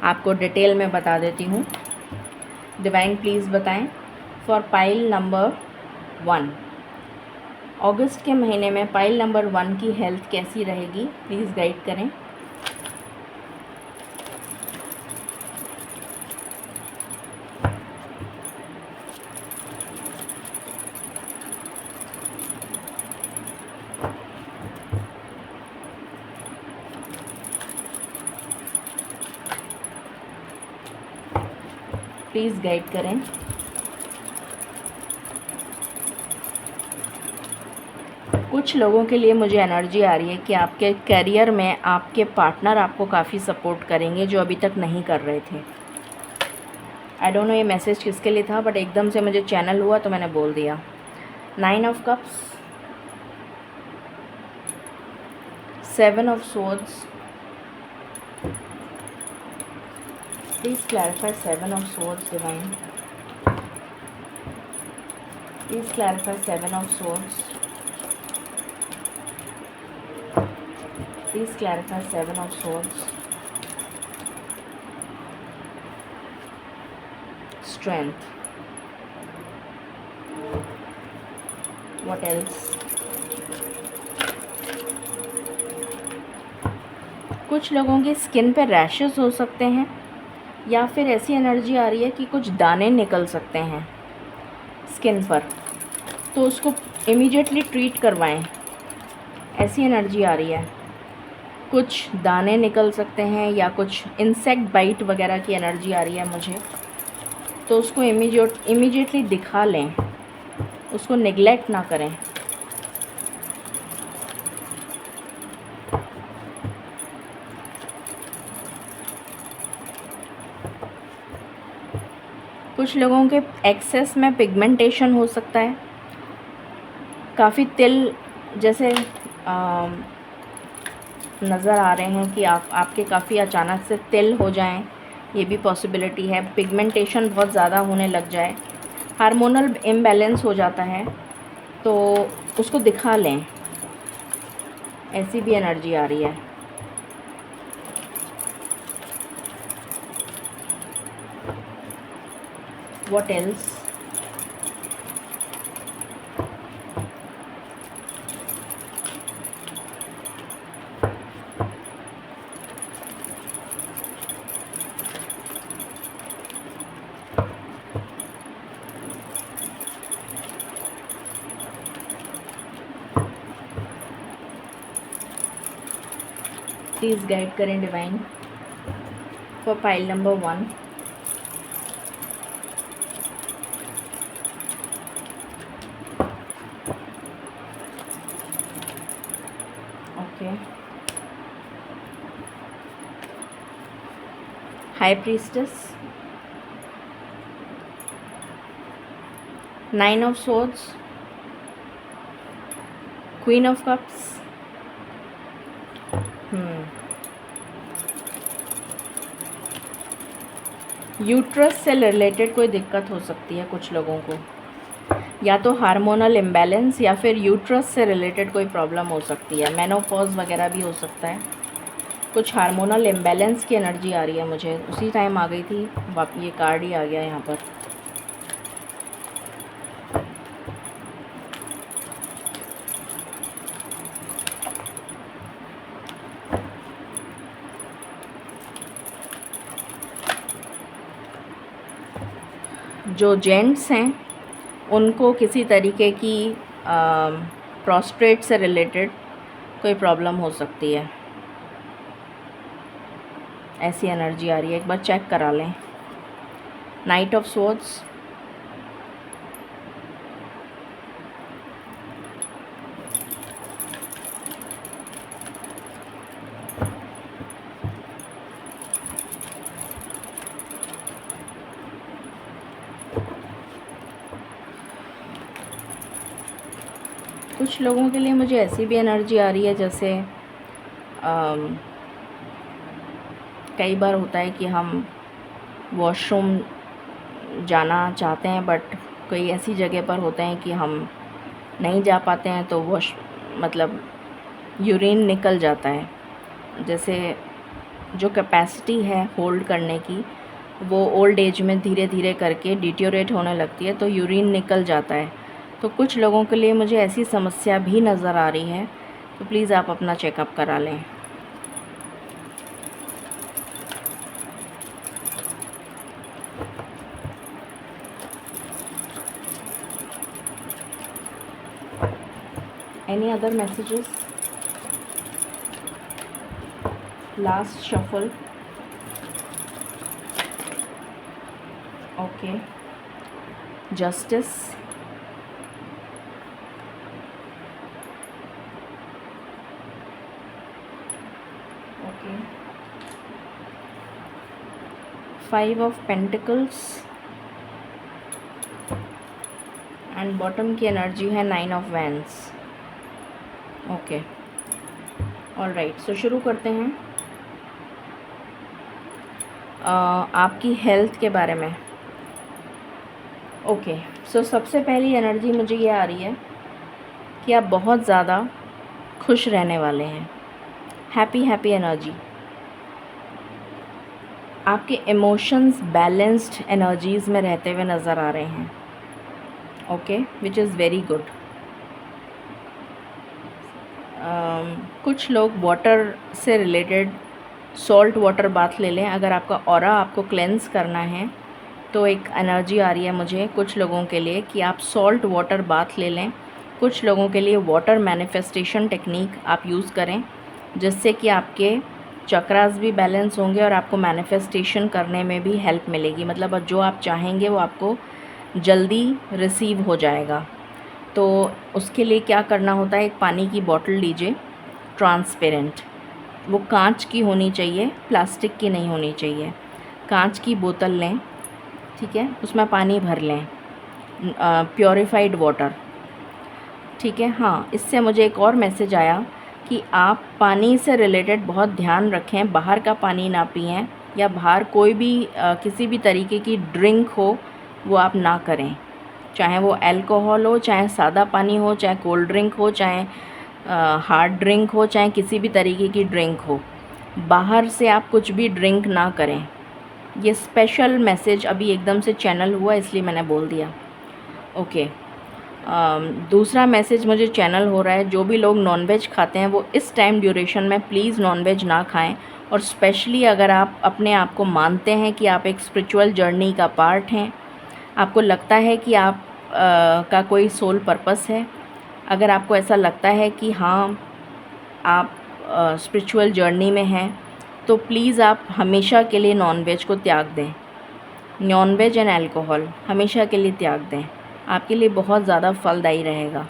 आपको डिटेल में बता देती हूँ। डिवाइन प्लीज़ बताएं फॉर पाइल नंबर 1, अगस्त के महीने में पाइल नंबर 1 की हेल्थ कैसी रहेगी, प्लीज़ गाइड करें। प्लीज़ गाइड करें। कुछ लोगों के लिए मुझे एनर्जी आ रही है कि आपके करियर में आपके पार्टनर आपको काफ़ी सपोर्ट करेंगे, जो अभी तक नहीं कर रहे थे। आई डोंट नो ये मैसेज किसके लिए था, बट एकदम से मुझे चैनल हुआ तो मैंने बोल दिया। 9 of cups, 7 of swords, please clarify 7 of swords divine, please clarify 7 of swords, please clarify 7 of swords, strength, what else? कुछ लोगों की स्किन पे रैशेस हो सकते हैं, या फिर ऐसी एनर्जी आ रही है कि कुछ दाने निकल सकते हैं स्किन पर, तो उसको इमीडिएटली ट्रीट करवाएं, ऐसी एनर्जी आ रही है। कुछ दाने निकल सकते हैं या कुछ इंसेक्ट बाइट वगैरह की एनर्जी आ रही है मुझे, तो उसको इमीडिएटली दिखा लें, उसको नेग्लेक्ट ना करें। कुछ लोगों के एक्सेस में पिगमेंटेशन हो सकता है, काफ़ी तिल जैसे नज़र आ रहे हैं कि आपके काफ़ी अचानक से तिल हो जाएं, ये भी पॉसिबिलिटी है। पिगमेंटेशन बहुत ज़्यादा होने लग जाए, हार्मोनल इम्बैलेंस हो जाता है, तो उसको दिखा लें, ऐसी भी एनर्जी आ रही है। What else? प्लीज़ गाइड करें divine for pile number 1। Okay, high priestess, 9 of swords, queen of cups. Uterus से रिलेटेड कोई दिक्कत हो सकती है कुछ लोगों को, या तो हार्मोनल इम्बैलेंस या फिर यूट्रस से रिलेटेड कोई प्रॉब्लम हो सकती है, मेनोपॉज वगैरह भी हो सकता है। कुछ हार्मोनल इम्बैलेंस की एनर्जी आ रही है मुझे, उसी टाइम आ गई थी, ये कार्ड ही आ गया यहाँ पर। जो जेंट्स हैं उनको किसी तरीके की प्रोस्टेट से रिलेटेड कोई प्रॉब्लम हो सकती है, ऐसी एनर्जी आ रही है। एक बार चेक करा लें। नाइट ऑफ स्वॉर्ड्स, कुछ लोगों के लिए मुझे ऐसी भी एनर्जी आ रही है जैसे कई बार होता है कि हम वॉशरूम जाना चाहते हैं बट कोई ऐसी जगह पर होते हैं कि हम नहीं जा पाते हैं, तो मतलब यूरिन निकल जाता है। जैसे जो कैपेसिटी है होल्ड करने की वो ओल्ड एज में धीरे धीरे करके डिटेरियोरेट होने लगती है, तो यूरिन निकल जाता है। तो कुछ लोगों के लिए मुझे ऐसी समस्या भी नज़र आ रही है, तो प्लीज़ आप अपना चेकअप करा लें। Any other messages? Last shuffle. Okay, justice, okay, 5 of pentacles and bottom की एनर्जी है 9 ऑफ वैंड्स। ओके, ऑलराइट, सो शुरू करते हैं आपकी हेल्थ के बारे में। ओके, सो सबसे पहली एनर्जी मुझे ये आ रही है कि आप बहुत ज़्यादा खुश रहने वाले हैं, हैप्पी हैप्पी एनर्जी। आपके इमोशंस बैलेंस्ड एनर्जीज़ में रहते हुए नज़र आ रहे हैं। Okay, which is very good. कुछ लोग वाटर से रिलेटेड सॉल्ट वाटर बाथ ले लें। अगर आपका ऑरा आपको क्लेंस करना है तो एक एनर्जी आ रही है मुझे कुछ लोगों के लिए कि आप सॉल्ट वाटर बाथ ले लें। कुछ लोगों के लिए वाटर मैनिफेस्टेशन टेक्निक आप यूज़ करें, जिससे कि आपके चक्रास भी बैलेंस होंगे और आपको मैनिफेस्टेशन करने में भी हेल्प मिलेगी। मतलब जो आप चाहेंगे वो आपको जल्दी रिसीव हो जाएगा। तो उसके लिए क्या करना होता है, एक पानी की बॉटल लीजिए ट्रांसपेरेंट, वो कांच की होनी चाहिए, प्लास्टिक की नहीं होनी चाहिए। कांच की बोतल लें, ठीक है, उसमें पानी भर लें, प्योरीफाइड वाटर, ठीक है। हाँ, इससे मुझे एक और मैसेज आया कि आप पानी से रिलेटेड बहुत ध्यान रखें, बाहर का पानी ना पिएं, या बाहर कोई भी किसी भी तरीके की ड्रिंक हो वो आप ना करें, चाहे वो अल्कोहल हो, चाहे सादा पानी हो, चाहे कोल्ड ड्रिंक हो, चाहे हार्ड ड्रिंक हो, चाहे किसी भी तरीके की ड्रिंक हो, बाहर से आप कुछ भी ड्रिंक ना करें। ये स्पेशल मैसेज अभी एकदम से चैनल हुआ इसलिए मैंने बोल दिया। ओके, दूसरा मैसेज मुझे चैनल हो रहा है, जो भी लोग नॉनवेज खाते हैं वो इस टाइम ड्यूरेशन में प्लीज़ नॉनवेज ना खाएं। और स्पेशली अगर आप अपने आप को मानते हैं कि आप एक स्पिरिचुअल जर्नी का पार्ट हैं, आपको लगता है कि आप का कोई सोल पर्पस है, अगर आपको ऐसा लगता है कि हाँ आप स्पिरिचुअल जर्नी में हैं तो प्लीज़ आप हमेशा के लिए नॉनवेज को त्याग दें। नॉनवेज एंड अल्कोहल हमेशा के लिए त्याग दें, आपके लिए बहुत ज़्यादा फलदायी रहेगा।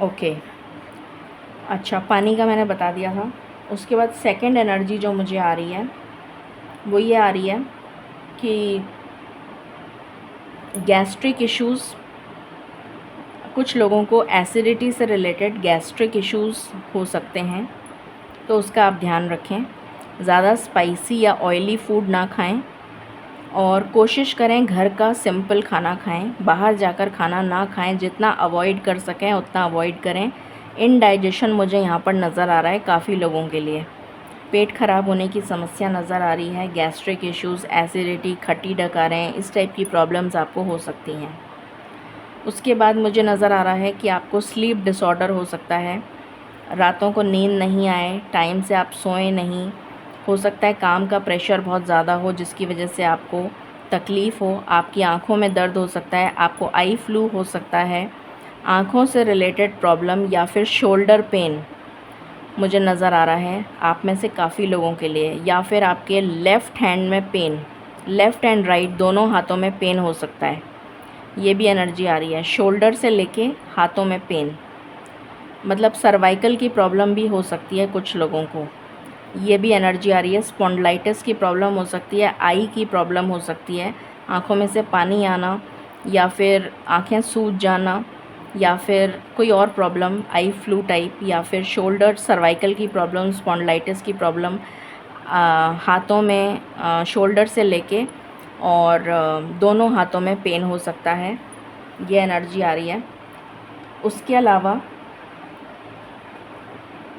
ओके, अच्छा, पानी का मैंने बता दिया था। उसके बाद सेकंड एनर्जी जो मुझे आ रही है वो ये आ रही है कि गैस्ट्रिक इश्यूज़, कुछ लोगों को एसिडिटी से रिलेटेड गैस्ट्रिक इश्यूज़ हो सकते हैं, तो उसका आप ध्यान रखें। ज़्यादा स्पाइसी या ऑयली फूड ना खाएं और कोशिश करें घर का सिंपल खाना खाएं, बाहर जाकर खाना ना खाएं, जितना अवॉइड कर सकें उतना अवॉइड करें। इनडाइजेशन मुझे यहाँ पर नज़र आ रहा है काफ़ी लोगों के लिए, पेट ख़राब होने की समस्या नज़र आ रही है, गैस्ट्रिक इश्यूज़, एसिडिटी, खट्टी डकारें, इस टाइप की प्रॉब्लम्स आपको हो सकती हैं। उसके बाद मुझे नज़र आ रहा है कि आपको स्लीप डिसऑर्डर हो सकता है, रातों को नींद नहीं आए, टाइम से आप सोएं नहीं, हो सकता है काम का प्रेशर बहुत ज़्यादा हो जिसकी वजह से आपको तकलीफ़ हो, आपकी आँखों में दर्द हो सकता है, आपको आई फ्लू हो सकता है, आँखों से रिलेटेड प्रॉब्लम या फिर शोल्डर पेन मुझे नज़र आ रहा है आप में से काफ़ी लोगों के लिए, या फिर आपके लेफ़्ट हैंड में पेन, लेफ़्ट एंड राइट दोनों हाथों में पेन हो सकता है, ये भी एनर्जी आ रही है। शोल्डर से लेके हाथों में पेन, मतलब सर्वाइकल की प्रॉब्लम भी हो सकती है कुछ लोगों को, ये भी एनर्जी आ रही है। स्पॉन्डिलाइटिस की प्रॉब्लम हो सकती है, आई की प्रॉब्लम हो सकती है, आँखों में से पानी आना या फिर आँखें सूज जाना या फिर कोई और प्रॉब्लम, आई फ्लू टाइप, या फिर शोल्डर सर्वाइकल की प्रॉब्लम, स्पॉन्डिलाइटिस की प्रॉब्लम, हाथों में शोल्डर से लेके और दोनों हाथों में पेन हो सकता है, ये एनर्जी आ रही है। उसके अलावा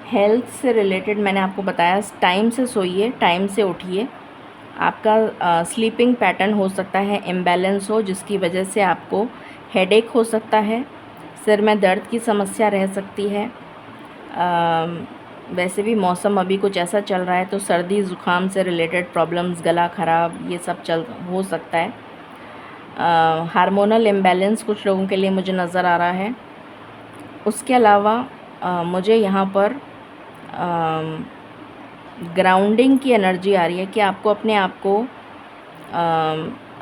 हेल्थ से रिलेटेड मैंने आपको बताया, टाइम से सोइए, टाइम से उठिए। आपका स्लीपिंग पैटर्न हो सकता है इम्बैलेंस हो, जिसकी वजह से आपको हेडेक हो सकता है, सिर में दर्द की समस्या रह सकती है। वैसे भी मौसम अभी कुछ ऐसा चल रहा है तो सर्दी ज़ुकाम से रिलेटेड प्रॉब्लम्स, गला ख़राब, ये सब हो सकता है। हार्मोनल इम्बैलेंस कुछ लोगों के लिए मुझे नज़र आ रहा है। उसके अलावा मुझे यहाँ पर ग्राउंडिंग की एनर्जी आ रही है कि आपको अपने आप को,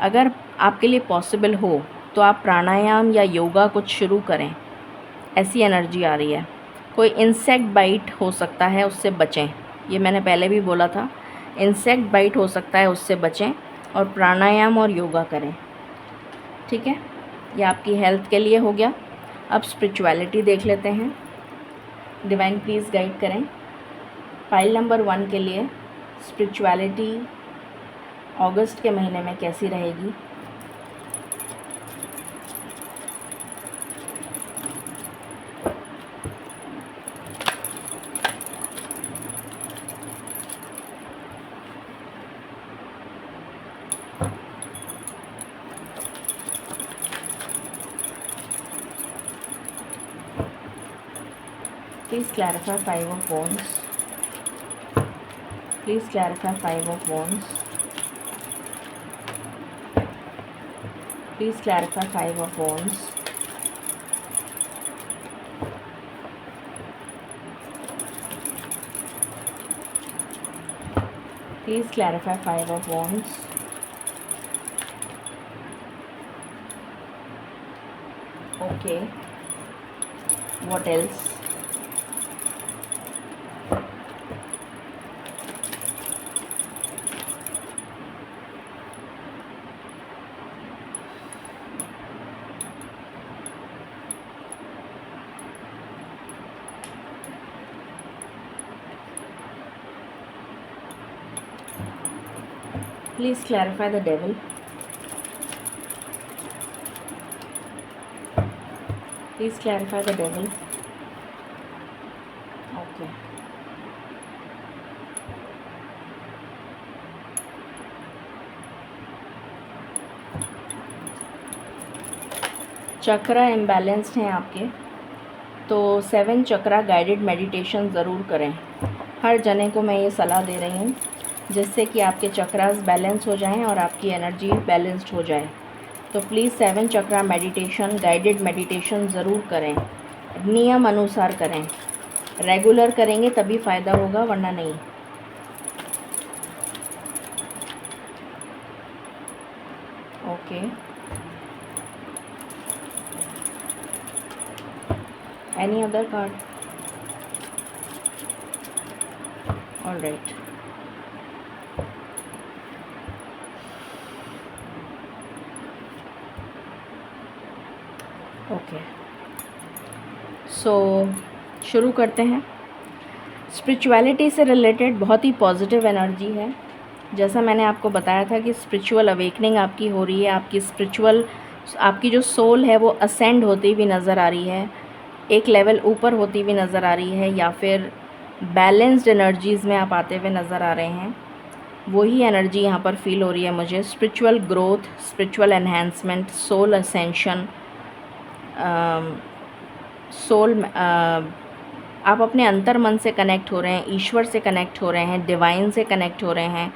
अगर आपके लिए पॉसिबल हो तो आप प्राणायाम या योगा कुछ शुरू करें, ऐसी एनर्जी आ रही है। कोई इंसेक्ट बाइट हो सकता है, उससे बचें, ये मैंने पहले भी बोला था, इंसेक्ट बाइट हो सकता है, उससे बचें और प्राणायाम और योगा करें, ठीक है। ये आपकी हेल्थ के लिए हो गया। अब स्पिरिचुअलिटी देख लेते हैं। डिवाइन प्लीज़ गाइड करें पाइल नंबर 1 के लिए स्पिरिचुअलिटी अगस्त के महीने में कैसी रहेगी। Please clarify 5 of Wands. Please clarify 5 of Wands. Please clarify 5 of Wands. Please clarify 5 of Wands. Okay. What else? Please clarify the devil. Please clarify the devil. Okay. Chakra imbalanced हैं आपके, तो 7 चक्रा guided meditation ज़रूर करें। हर जने को मैं ये सलाह दे रही हूँ जिससे कि आपके चक्रास बैलेंस हो जाएं और आपकी एनर्जी बैलेंस्ड हो जाए। तो please 7 chakra meditation, guided meditation ज़रूर करें, नियम अनुसार करें, रेगुलर करेंगे तभी फ़ायदा होगा, वरना नहीं। Okay, any other card? Alright, okay, so शुरू करते हैं। स्पिरिचुअलिटी से रिलेटेड बहुत ही पॉजिटिव एनर्जी है। जैसा मैंने आपको बताया था कि स्पिरिचुअल अवेकनिंग आपकी हो रही है, आपकी जो सोल है वो असेंड होती हुई नज़र आ रही है, एक लेवल ऊपर होती हुई नज़र आ रही है, या फिर बैलेंस्ड एनर्जीज़ में आप आते हुए नज़र आ रहे हैं। वही एनर्जी यहाँ पर फील हो रही है मुझे। Spiritual growth, spiritual enhancement, soul ascension, आप अपने अंतर मन से कनेक्ट हो रहे हैं, ईश्वर से कनेक्ट हो रहे हैं, डिवाइन से कनेक्ट हो रहे हैं।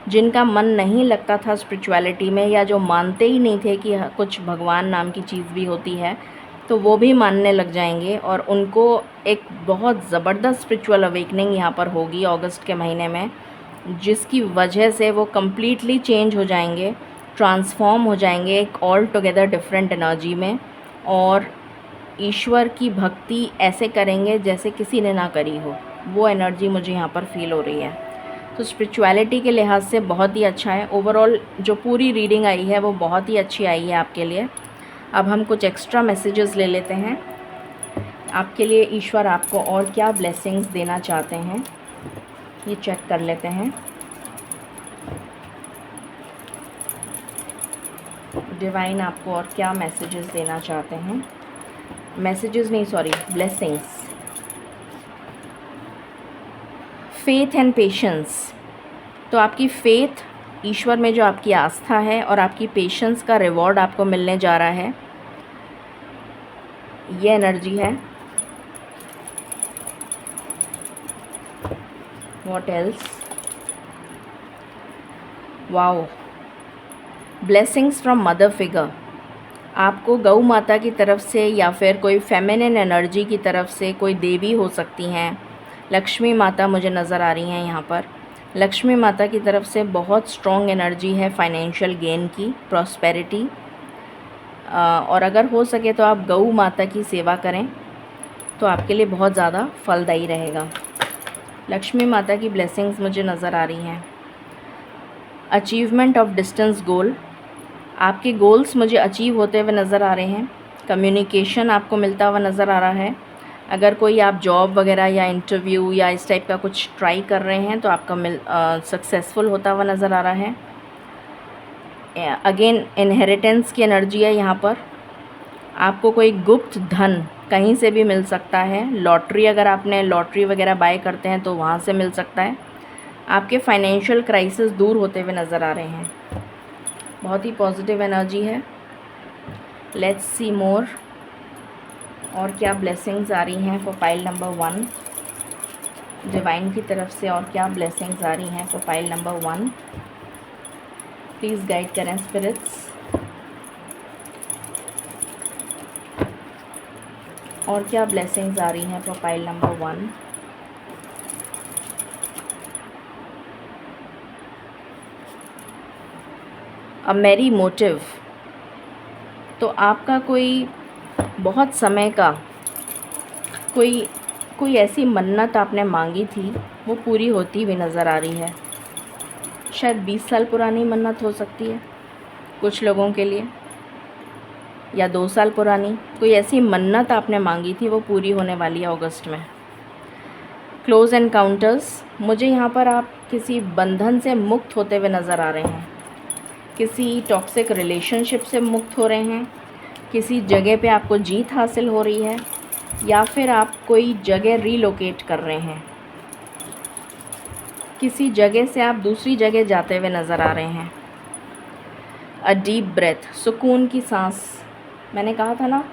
जिनका मन नहीं लगता था स्पिरिचुअलिटी में, या जो मानते ही नहीं थे कि कुछ भगवान नाम की चीज़ भी होती है, तो वो भी मानने लग जाएंगे और उनको एक बहुत ज़बरदस्त स्पिरिचुअल अवेकनिंग यहाँ पर होगी अगस्त के महीने में, जिसकी वजह से वो कम्प्लीटली चेंज हो जाएंगे, ट्रांसफॉर्म हो जाएंगे एक ऑल टुगेदर डिफरेंट एनर्जी में, और ईश्वर की भक्ति ऐसे करेंगे जैसे किसी ने ना करी हो। वो एनर्जी मुझे यहाँ पर फील हो रही है। तो स्पिरिचुअलिटी के लिहाज से बहुत ही अच्छा है। ओवरऑल जो पूरी रीडिंग आई है वो बहुत ही अच्छी आई है आपके लिए। अब हम कुछ एक्स्ट्रा मैसेजेस ले लेते हैं आपके लिए। ईश्वर आपको और क्या ब्लेसिंग्स देना चाहते हैं ये चेक कर लेते हैं। डिवाइन आपको और क्या मैसेजेस देना चाहते हैं? मैसेजेस नहीं, sorry, blessings. Faith and patience. तो आपकी फेथ, ईश्वर में जो आपकी आस्था है, और आपकी पेशेंस का रिवॉर्ड आपको मिलने जा रहा है, ये एनर्जी है। What else? Wow, blessings from mother figure. आपको गौ माता की तरफ से या फिर कोई फेमिनिन एनर्जी की तरफ से कोई देवी हो सकती हैं। लक्ष्मी माता मुझे नज़र आ रही हैं यहाँ पर। लक्ष्मी माता की तरफ से बहुत स्ट्रॉन्ग एनर्जी है फाइनेंशियल गेन की, प्रॉस्पेरिटी। और अगर हो सके तो आप गौ माता की सेवा करें तो आपके लिए बहुत ज़्यादा फलदायी रहेगा। लक्ष्मी माता की ब्लेसिंग्स मुझे नज़र आ रही हैं। अचीवमेंट ऑफ डिस्टेंस गोल। आपके गोल्स मुझे अचीव होते हुए नज़र आ रहे हैं। कम्युनिकेशन आपको मिलता हुआ नज़र आ रहा है। अगर कोई आप जॉब वगैरह या इंटरव्यू या इस टाइप का कुछ ट्राई कर रहे हैं तो आपका सक्सेसफुल होता हुआ नज़र आ रहा है। अगेन इनहेरिटेंस की एनर्जी है यहाँ पर। आपको कोई गुप्त धन कहीं से भी मिल सकता है। लॉटरी, अगर आपने लॉटरी वगैरह बाय करते हैं तो वहाँ से मिल सकता है। आपके फाइनेंशियल क्राइसिस दूर होते हुए नज़र आ रहे हैं। बहुत ही पॉजिटिव एनर्जी है। लेट्स सी मोर, और क्या ब्लेसिंग्स आ रही हैं फॉर पाइल नंबर 1। डिवाइन की तरफ से और क्या ब्लेसिंग्स आ रही हैं for pile number 1। Please guide करें स्पिरिट्स। और क्या ब्लेसिंग्स आ रही हैं फॉर पाइल नंबर 1। अब मेरी मोटिव, तो आपका कोई बहुत समय का कोई ऐसी मन्नत आपने मांगी थी, वो पूरी होती हुई नज़र आ रही है। शायद 20 साल पुरानी मन्नत हो सकती है कुछ लोगों के लिए, या 2 साल पुरानी कोई ऐसी मन्नत आपने मांगी थी, वो पूरी होने वाली है अगस्त में। क्लोज एनकाउंटर्स, मुझे यहाँ पर आप किसी बंधन से मुक्त होते हुए नज़र आ रहे हैं। किसी टॉक्सिक रिलेशनशिप से मुक्त हो रहे हैं। किसी जगह पे आपको जीत हासिल हो रही है, या फिर आप कोई जगह रीलोकेट कर रहे हैं। किसी जगह से आप दूसरी जगह जाते हुए नज़र आ रहे हैं। अ डीप ब्रेथ, सुकून की सांस। मैंने कहा था ना,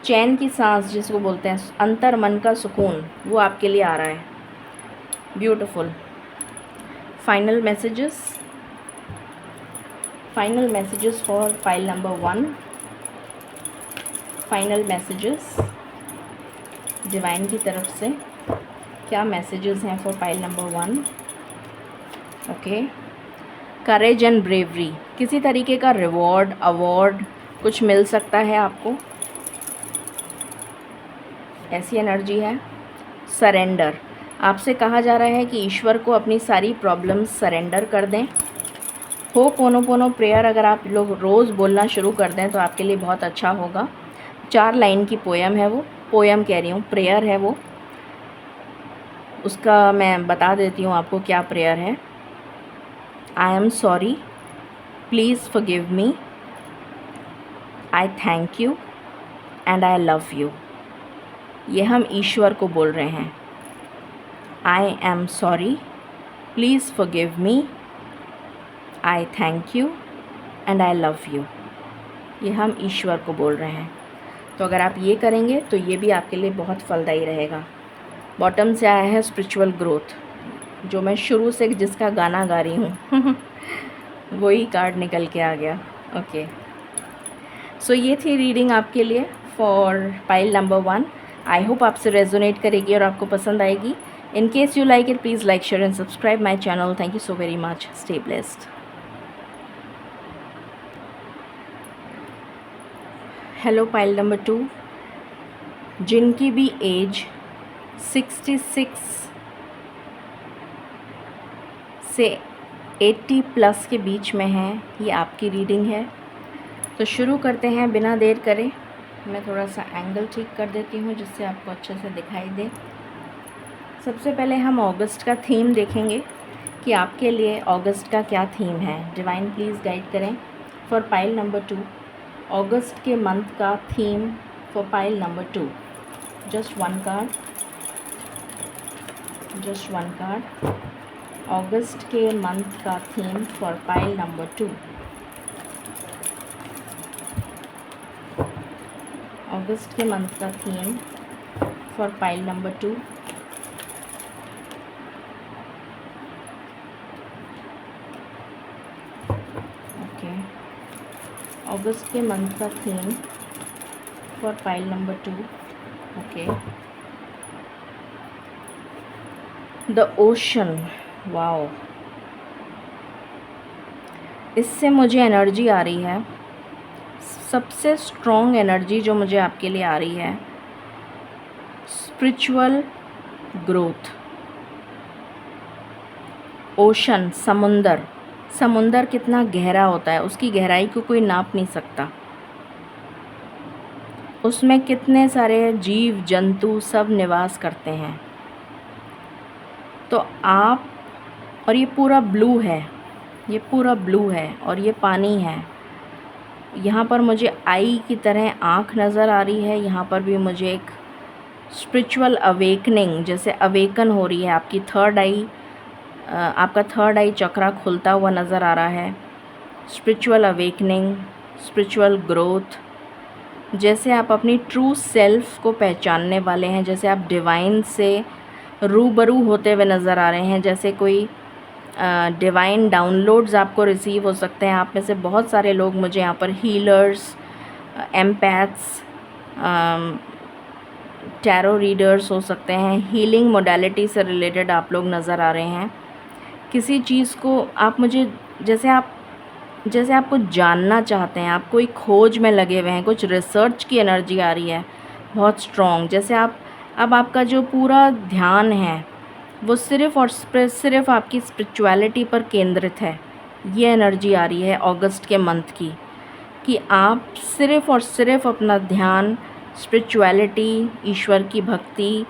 चैन की सांस जिसको बोलते हैं, अंतर मन का सुकून, वो आपके लिए आ रहा है। Beautiful. Final messages for file number 1। Final messages divine की तरफ से। क्या मैसेजेस हैं for pile number 1? Okay, courage and bravery, किसी तरीके का रिवॉर्ड अवार्ड कुछ मिल सकता है आपको, ऐसी एनर्जी है। सरेंडर, आपसे कहा जा रहा है कि ईश्वर को अपनी सारी प्रॉब्लम्स सरेंडर कर दें। होपोनोपोनो प्रेयर अगर आप लोग रोज़ बोलना शुरू कर दें तो आपके लिए बहुत अच्छा होगा। 4 लाइन की पोयम है वो, पोयम कह रही हूँ, प्रेयर है वो। उसका मैं बता देती हूँ आपको क्या प्रेयर है। I am sorry, please forgive me, I thank you and I love you. ये हम ईश्वर को बोल रहे हैं। I am sorry, please forgive me, I thank you and I love you. ये हम ईश्वर को बोल रहे हैं। तो अगर आप ये करेंगे तो ये भी आपके लिए बहुत फलदायी रहेगा। बॉटम से आया है स्पिरिचुअल ग्रोथ, जो मैं शुरू से जिसका गाना गा रही हूँ वही कार्ड निकल के आ गया। ओके, सो ये थी रीडिंग आपके लिए for pile number 1। I hope आपसे रेजोनेट करेगी और आपको पसंद आएगी। In case you like it, please like, share and subscribe my channel. Thank you so very much. Stay blessed. Hello pile number 2, जिनकी भी एज 66 से 80 प्लस के बीच में है, ये आपकी रीडिंग है। तो शुरू करते हैं बिना देर करे। मैं थोड़ा सा एंगल ठीक कर देती हूँ जिससे आपको अच्छे से दिखाई दे। सबसे पहले हम अगस्त का थीम देखेंगे कि आपके लिए अगस्त का क्या थीम है। डिवाइन प्लीज़ गाइड करें फॉर पाइल नंबर 2, अगस्त के मंथ का theme for pile number 2। Just one card, just one card. अगस्त के मंथ का थीम फॉर पाइल नंबर 2। अगस्त के मंथ का थीम फॉर पाइल नंबर 2। ओके, अगस्त के मंथ का theme for pile number 2। Okay, the ocean, wow, इससे मुझे एनर्जी आ रही है, सबसे स्ट्रॉन्ग एनर्जी जो मुझे आपके लिए आ रही है, स्पिरिचुअल ग्रोथ। ओशन, समुंदर, समुंदर कितना गहरा होता है, उसकी गहराई को कोई नाप नहीं सकता। उसमें कितने सारे जीव जंतु सब निवास करते हैं। तो आप, और ये पूरा ब्लू है, ये पूरा ब्लू है और ये पानी है। यहाँ पर मुझे आई की तरह आँख नज़र आ रही है। यहाँ पर भी मुझे एक स्पिरिचुअल अवेकनिंग, जैसे अवेकन हो रही है आपकी थर्ड आई, आपका थर्ड आई चक्रा खुलता हुआ नज़र आ रहा है। स्पिरिचुअल अवेकनिंग, स्पिरिचुअल ग्रोथ, जैसे आप अपनी ट्रू सेल्फ को पहचानने वाले हैं, जैसे आप डिवाइन से रूबरू होते हुए नज़र आ रहे हैं, जैसे कोई डिवाइन डाउनलोड्स आपको रिसीव हो सकते हैं। आप में से बहुत सारे लोग मुझे यहाँ पर हीलर्स, एम्पैथ्स, टैरो रीडर्स हो सकते हैं। हीलिंग मोडालिटी से रिलेटेड आप लोग नज़र आ रहे हैं। किसी चीज़ को आप मुझे, जैसे आप कुछ जानना चाहते हैं, आप कोई खोज में लगे हुए हैं, कुछ रिसर्च की एनर्जी आ रही है बहुत स्ट्रॉन्ग। जैसे आप, अब आपका जो पूरा ध्यान है वो सिर्फ़ और सिर्फ आपकी स्पिरिचुअलिटी पर केंद्रित है। ये एनर्जी आ रही है अगस्त के मंथ की, कि आप सिर्फ़ और सिर्फ अपना ध्यान स्पिरिचुअलिटी, ईश्वर की भक्ति,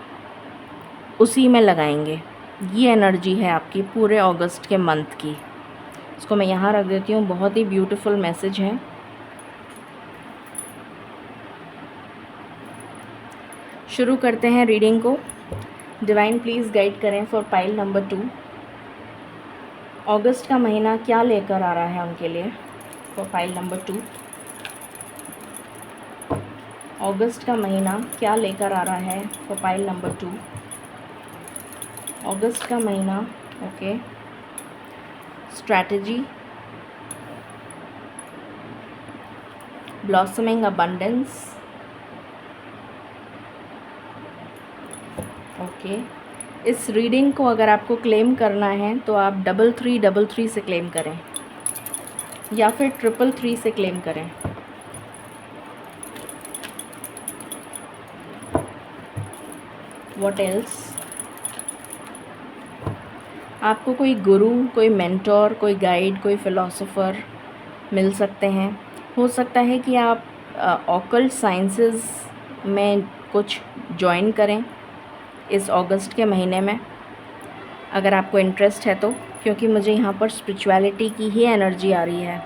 उसी में लगाएंगे। ये एनर्जी है आपकी पूरे अगस्त के मंथ की। इसको मैं यहाँ रख देती हूँ। बहुत ही ब्यूटीफुल मैसेज है। शुरू करते हैं रीडिंग को। डिवाइन प्लीज़ गाइड करें फॉर पाइल नंबर 2। अगस्त का महीना क्या लेकर आ रहा है उनके लिए फॉर पाइल नंबर 2। अगस्त का महीना क्या लेकर आ रहा है फॉर पाइल नंबर 2। अगस्त का महीना, okay, strategy, blossoming abundance, okay, इस रीडिंग को अगर आपको क्लेम करना है तो आप 3333 से क्लेम करें या फिर 333 से क्लेम करें। What else? आपको कोई गुरु, कोई मेंटोर, कोई गाइड, कोई फिलोसोफर मिल सकते हैं। हो सकता है कि आप ऑकल्ट साइंसेस में कुछ ज्वाइन करें इस अगस्त के महीने में, अगर आपको इंटरेस्ट है तो, क्योंकि मुझे यहाँ पर स्पिरिचुअलिटी की ही एनर्जी आ रही है।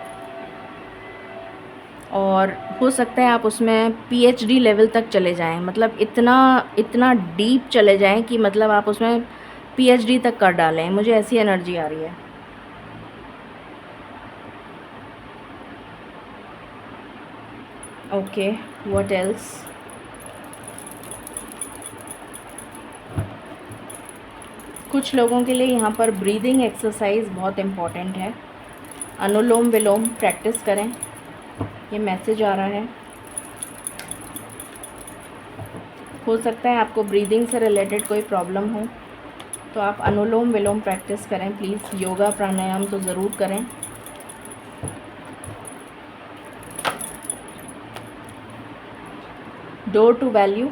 और हो सकता है आप उसमें पीएचडी लेवल तक चले जाएं, मतलब इतना डीप चले जाएं कि मतलब आप उसमें पीएचडी तक कर डालें। मुझे ऐसी एनर्जी आ रही है। Okay, what else? कुछ लोगों के लिए यहाँ पर ब्रीदिंग एक्सरसाइज बहुत इम्पॉर्टेंट है। अनुलोम विलोम प्रैक्टिस करें, ये मैसेज आ रहा है। हो सकता है आपको ब्रीदिंग से रिलेटेड कोई प्रॉब्लम हो, तो आप अनुलोम विलोम प्रैक्टिस करें प्लीज़। योगा प्राणायाम तो ज़रूर करें। Door to value,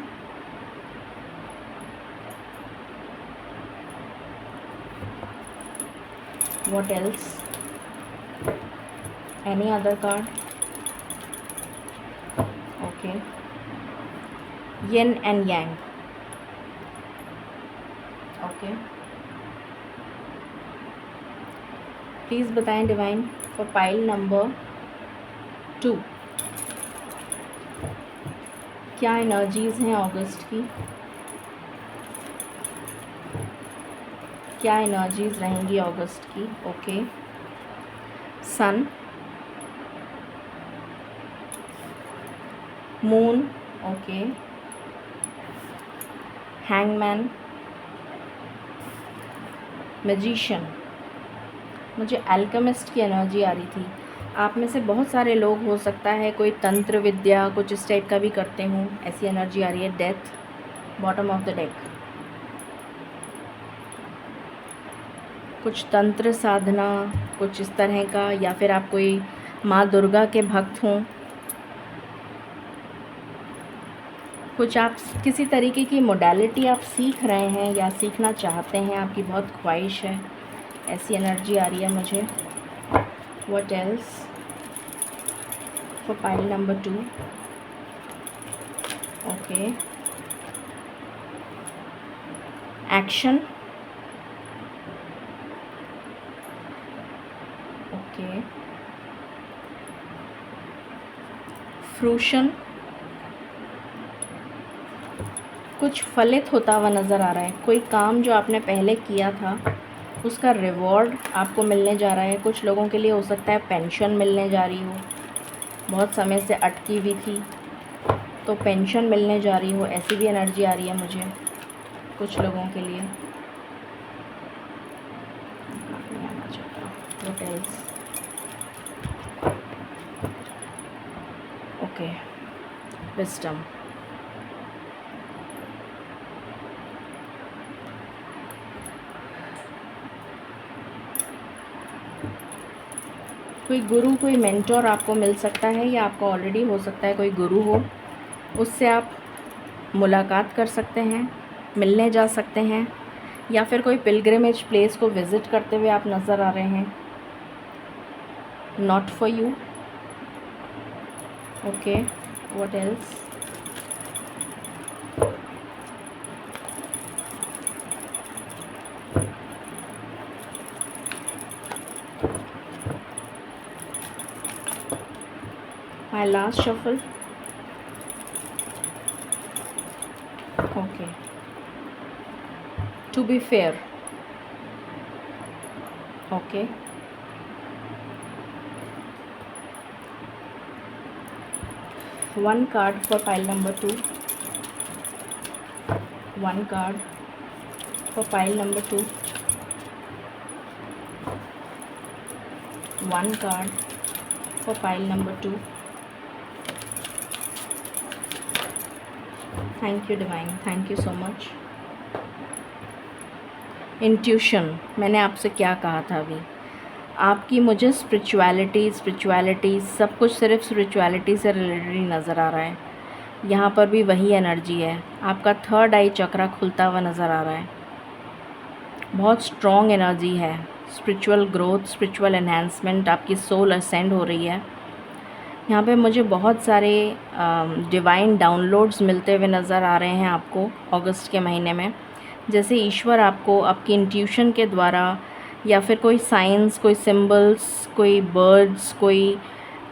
what else? Any other card? Okay, yin and yang, okay. Please बताएं डिवाइन फॉर पाइल नंबर 2 क्या एनर्जीज़ हैं अगस्त की, क्या एनर्जीज़ रहेंगी अगस्त की। ओके, सन, मून, ओके, हैंगमैन, मैजिशियन। मुझे अल्केमिस्ट की एनर्जी आ रही थी। आप में से बहुत सारे लोग, हो सकता है कोई तंत्र विद्या कुछ इस टाइप का भी करते हों, ऐसी एनर्जी आ रही है। Death, bottom of the deck, कुछ तंत्र साधना कुछ इस तरह का, या फिर आप कोई माँ दुर्गा के भक्त हों, कुछ आप किसी तरीके की मोडालिटी आप सीख रहे हैं या सीखना चाहते हैं, आपकी बहुत ख्वाहिश है, ऐसी एनर्जी आ रही है मुझे। What else for pile number 2? Okay, action, okay, fruition, कुछ फलित होता हुआ नज़र आ रहा है। कोई काम जो आपने पहले किया था उसका रिवॉर्ड आपको मिलने जा रहा है। कुछ लोगों के लिए हो सकता है पेंशन मिलने जा रही हो, बहुत समय से अटकी हुई थी तो पेंशन मिलने जा रही हो, ऐसी भी एनर्जी आ रही है मुझे कुछ लोगों के लिए। What else? ओके, विजडम, कोई गुरु, कोई मेंटोर आपको मिल सकता है, या आपका ऑलरेडी हो सकता है कोई गुरु हो, उससे आप मुलाकात कर सकते हैं, मिलने जा सकते हैं, या फिर कोई पिलग्रिमेज प्लेस को विज़िट करते हुए आप नज़र आ रहे हैं। Not for you, okay, what else? My last shuffle. Okay. To be fair. Okay. One card for pile number 2. One card for pile number 2. One card for pile number 2. Thank you, Divine. Thank you so much. Intuition, मैंने आपसे क्या कहा था अभी, आपकी मुझे spirituality सब कुछ सिर्फ स्पिरिचुअलिटी से रिलेटेड ही नज़र आ रहा है। यहाँ पर भी वही एनर्जी है। आपका थर्ड आई चक्रा खुलता हुआ नज़र आ रहा है। बहुत स्ट्रॉन्ग एनर्जी है। स्पिरिचुअल ग्रोथ, स्पिरिचुअल एनहांसमेंट, आपकी सोल असेंड हो रही है। यहाँ पे मुझे बहुत सारे डिवाइन डाउनलोड्स मिलते हुए नज़र आ रहे हैं आपको अगस्त के महीने में। जैसे ईश्वर आपको आपकी इंट्यूशन के द्वारा या फिर कोई साइंस, कोई सिंबल्स, कोई बर्ड्स, कोई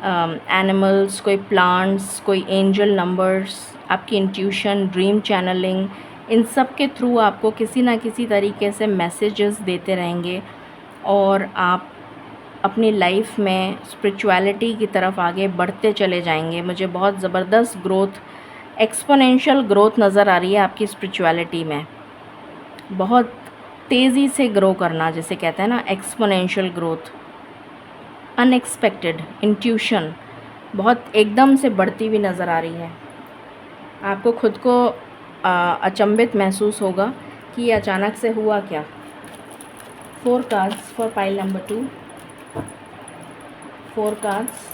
एनिमल्स, कोई प्लांट्स, कोई एंजल नंबर्स, आपकी इंट्यूशन, ड्रीम चैनलिंग, इन सब के थ्रू आपको किसी ना किसी तरीके से मैसेजेस देते रहेंगे और आप अपनी लाइफ में स्पिरिचुअलिटी की तरफ आगे बढ़ते चले जाएंगे। मुझे बहुत ज़बरदस्त ग्रोथ, एक्सपोनेंशियल ग्रोथ नज़र आ रही है आपकी स्पिरिचुअलिटी में। बहुत तेज़ी से ग्रो करना, जिसे कहते हैं ना एक्सपोनेंशियल ग्रोथ, अनएक्सपेक्टेड इंट्यूशन बहुत एकदम से बढ़ती हुई नज़र आ रही है। आपको खुद को अचंभित महसूस होगा कि ये अचानक से हुआ क्या। 4 cards for pile number 2। 4 cards.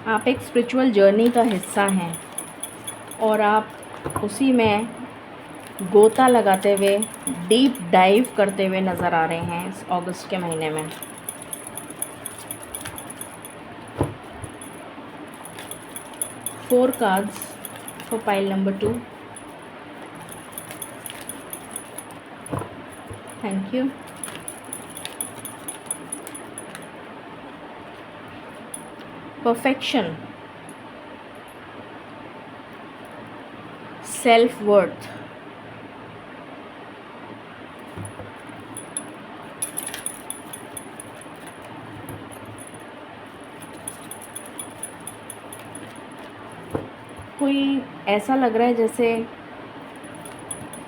आप एक स्पिरिचुअल जर्नी का हिस्सा हैं और आप उसी में गोता लगाते हुए, डीप डाइव करते हुए नज़र आ रहे हैं इस अगस्त के महीने में। Four cards for pile number 2। Thank you. Perfection, self worth, कोई ऐसा लग रहा है जैसे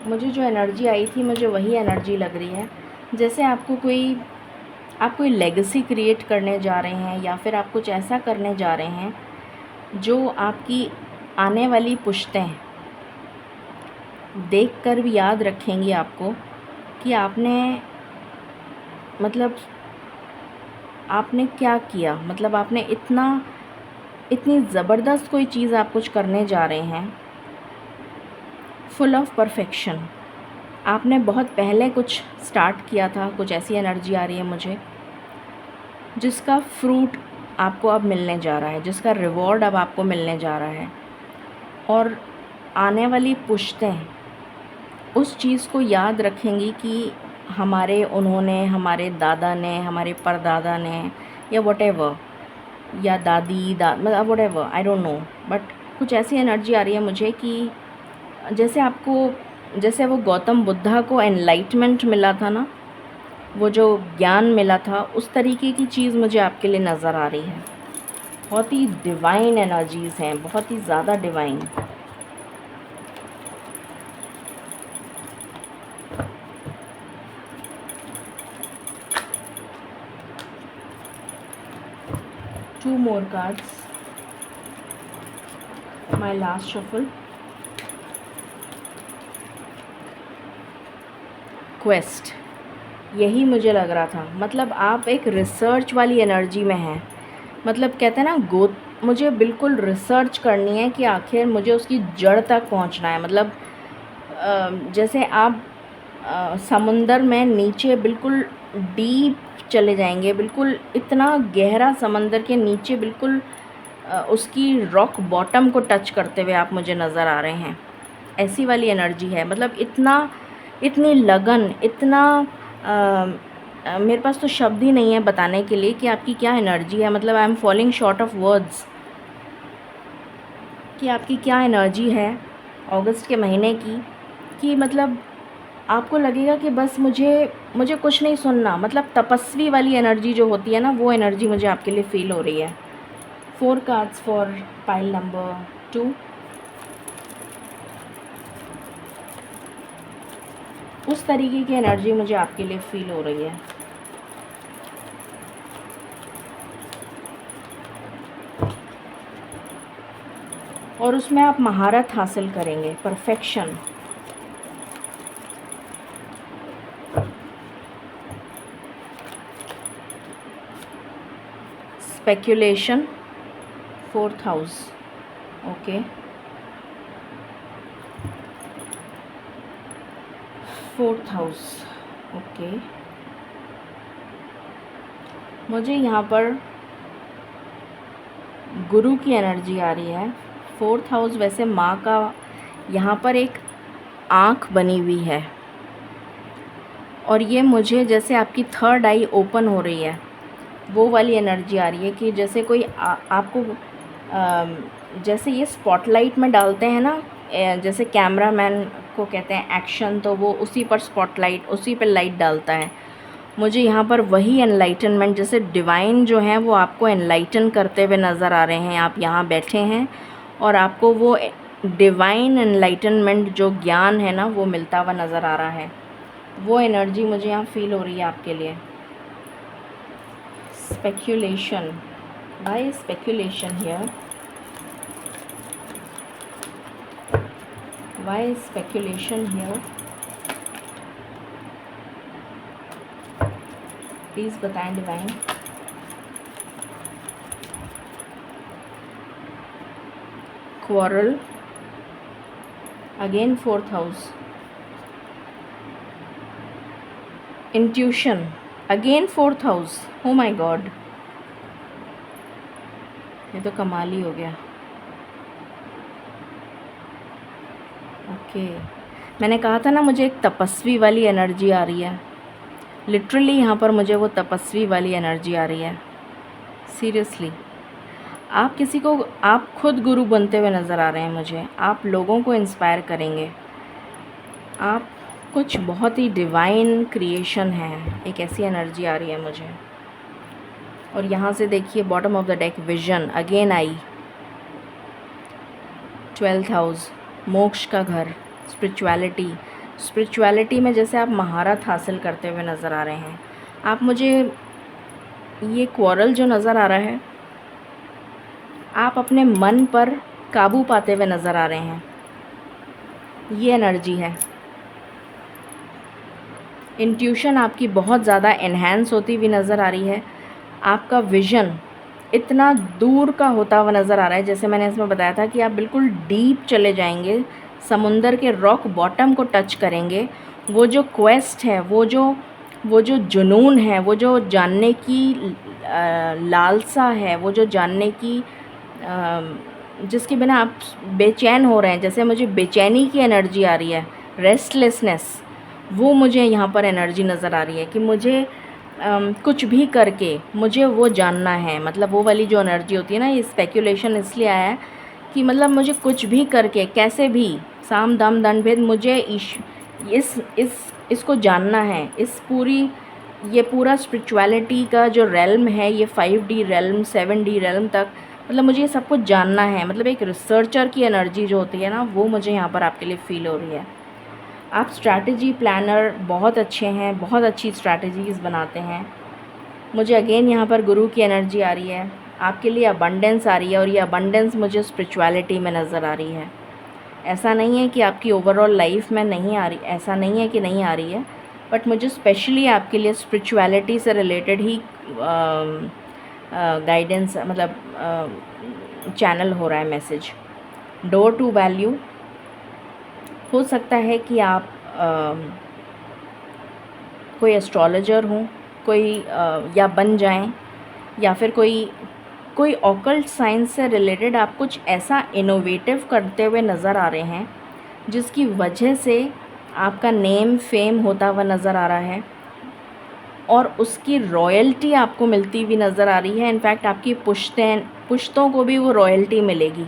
मुझे जो एनर्जी आई थी मुझे वही एनर्जी लग रही है, जैसे आप कोई लेगेसी क्रिएट करने जा रहे हैं या फिर आप कुछ ऐसा करने जा रहे हैं जो आपकी आने वाली पुश्तें देखकर भी याद रखेंगी आपको कि आपने क्या किया। मतलब आपने इतनी ज़बरदस्त कोई चीज़ आप कुछ करने जा रहे हैं, फुल ऑफ परफेक्शन। आपने बहुत पहले कुछ स्टार्ट किया था, कुछ ऐसी एनर्जी आ रही है मुझे जिसका फ्रूट आपको अब मिलने जा रहा है, जिसका रिवॉर्ड अब आपको मिलने जा रहा है। और आने वाली पुश्तें उस चीज़ को याद रखेंगी कि हमारे दादा ने, हमारे परदादा ने, या व्हाटएवर, या मतलब whatever, I don't know, but कुछ ऐसी एनर्जी आ रही है मुझे कि जैसे वो गौतम बुद्धा को एनलाइटमेंट मिला था ना, वो जो ज्ञान मिला था, उस तरीके की चीज़ मुझे आपके लिए नज़र आ रही है। बहुत ही डिवाइन एनर्जीज़ हैं, बहुत ही ज़्यादा divine. Two more cards. My last shuffle. Quest, यही मुझे लग रहा था। मतलब आप एक रिसर्च वाली एनर्जी में हैं। मतलब कहते हैं ना, मुझे बिल्कुल रिसर्च करनी है कि आखिर मुझे उसकी जड़ तक पहुंचना है। मतलब जैसे आप समुंदर में नीचे बिल्कुल डीप चले जाएंगे, बिल्कुल इतना गहरा समंदर के नीचे, बिल्कुल उसकी रॉक बॉटम को टच करते हुए आप मुझे नज़र आ रहे हैं। ऐसी वाली एनर्जी है। मतलब इतनी लगन, मेरे पास तो शब्द ही नहीं है बताने के लिए कि आपकी क्या एनर्जी है। मतलब I am falling short of words कि आपकी क्या एनर्जी है अगस्त के महीने की। कि मतलब आपको लगेगा कि बस मुझे कुछ नहीं सुनना। मतलब तपस्वी वाली एनर्जी जो होती है ना, वो एनर्जी मुझे आपके लिए फ़ील हो रही है। 4 कार्ड्स फॉर पाइल नंबर 2। उस तरीके की एनर्जी मुझे आपके लिए फ़ील हो रही है। और उसमें आप महारत हासिल करेंगे, perfection. Speculation, 4th house. Okay, 4th house. Okay, मुझे यहाँ पर गुरु की एनर्जी आ रही है। 4th हाउस वैसे माँ का यहाँ पर एक आँख बनी हुई है, और ये मुझे जैसे आपकी 3rd आई ओपन हो रही है वो वाली एनर्जी आ रही है कि जैसे कोई आपको जैसे ये स्पॉटलाइट में डालते हैं ना, जैसे कैमरामैन को कहते हैं एक्शन, तो वो उसी पर स्पॉटलाइट, उसी पर लाइट डालता है। मुझे यहाँ पर वही एनलाइटनमेंट, जैसे डिवाइन जो है वो आपको एनलाइटन करते हुए नज़र आ रहे हैं। आप यहाँ बैठे हैं और आपको वो डिवाइन एनलाइटनमेंट जो ज्ञान है ना वो मिलता हुआ नज़र आ रहा है। वो एनर्जी मुझे यहाँ फील हो रही है आपके लिए। Speculation, by speculation here, why speculation here, please बताएं divine. Quarrel, again 4th house. Intuition, again 4th house. Oh my god, ये तो कमाल ही हो गया। ओके, मैंने कहा था ना मुझे एक तपस्वी वाली एनर्जी आ रही है। लिटरली यहाँ पर मुझे वो तपस्वी वाली एनर्जी आ रही है। सीरियसली, आप किसी को, आप खुद गुरु बनते हुए नज़र आ रहे हैं मुझे। आप लोगों को इंस्पायर करेंगे। आप कुछ बहुत ही डिवाइन क्रिएशन है, एक ऐसी एनर्जी आ रही है मुझे। और यहाँ से देखिए bottom of the deck, vision again I. 12th house, मोक्ष का घर, स्पिरिचुअलिटी। स्पिरिचुअलिटी में जैसे आप महारत हासिल करते हुए नज़र आ रहे हैं। आप मुझे ये क्वारल जो नज़र आ रहा है, आप अपने मन पर काबू पाते हुए नज़र आ रहे हैं। ये एनर्जी है। इंट्यूशन आपकी बहुत ज़्यादा एनहेंस होती हुई नज़र आ रही है। आपका विज़न इतना दूर का होता हुआ नज़र आ रहा है, जैसे मैंने इसमें बताया था कि आप बिल्कुल डीप चले जाएंगे, समुंदर के रॉक बॉटम को टच करेंगे। वो जो क्वेस्ट है, वो जो जुनून है, वो जो जानने की लालसा है, वो जो जानने की जिसके बिना आप बेचैन हो रहे हैं, जैसे मुझे बेचैनी की एनर्जी आ रही है, रेस्टलेसनेस, वो मुझे यहाँ पर एनर्जी नज़र आ रही है कि मुझे कुछ भी करके मुझे वो जानना है। मतलब वो वाली जो एनर्जी होती है ना, ये स्पेक्यूलेशन इसलिए आया है कि मतलब मुझे कुछ भी करके, कैसे भी, साम दाम दंड भेद, मुझे इसको जानना है। ये पूरा स्पिरिचुअलिटी का जो रेल्म है, ये 5D रेल्म, 7D रेल्म तक, मतलब मुझे ये सब कुछ जानना है। मतलब एक रिसर्चर की एनर्जी जो होती है ना, वो मुझे यहाँ पर आपके लिए फ़ील हो रही है। आप स्ट्रैटेजी प्लानर बहुत अच्छे हैं, बहुत अच्छी स्ट्रैटेजीज़ बनाते हैं। मुझे अगेन यहाँ पर गुरु की एनर्जी आ रही है। आपके लिए अबंडेंस आ रही है, और ये अबंडेंस मुझे स्पिरिचुअलिटी में नज़र आ रही है। ऐसा नहीं है कि आपकी ओवरऑल लाइफ में नहीं आ रही, ऐसा नहीं है कि नहीं आ रही है, बट मुझे स्पेशली आपके लिए स्पिरिचुअलिटी से रिलेटेड ही गाइडेंस, मतलब चैनल हो रहा है मैसेज। डोर टू वैल्यू, हो सकता है कि आप कोई एस्ट्रोलॉजर हों, कोई या बन जाएं, या फिर कोई ऑकल्ट साइंस से रिलेटेड आप कुछ ऐसा इनोवेटिव करते हुए नज़र आ रहे हैं जिसकी वजह से आपका नेम फेम होता हुआ नज़र आ रहा है, और उसकी रॉयल्टी आपको मिलती हुई नज़र आ रही है। इनफैक्ट आपकी पुश्तों को भी वो रॉयल्टी मिलेगी।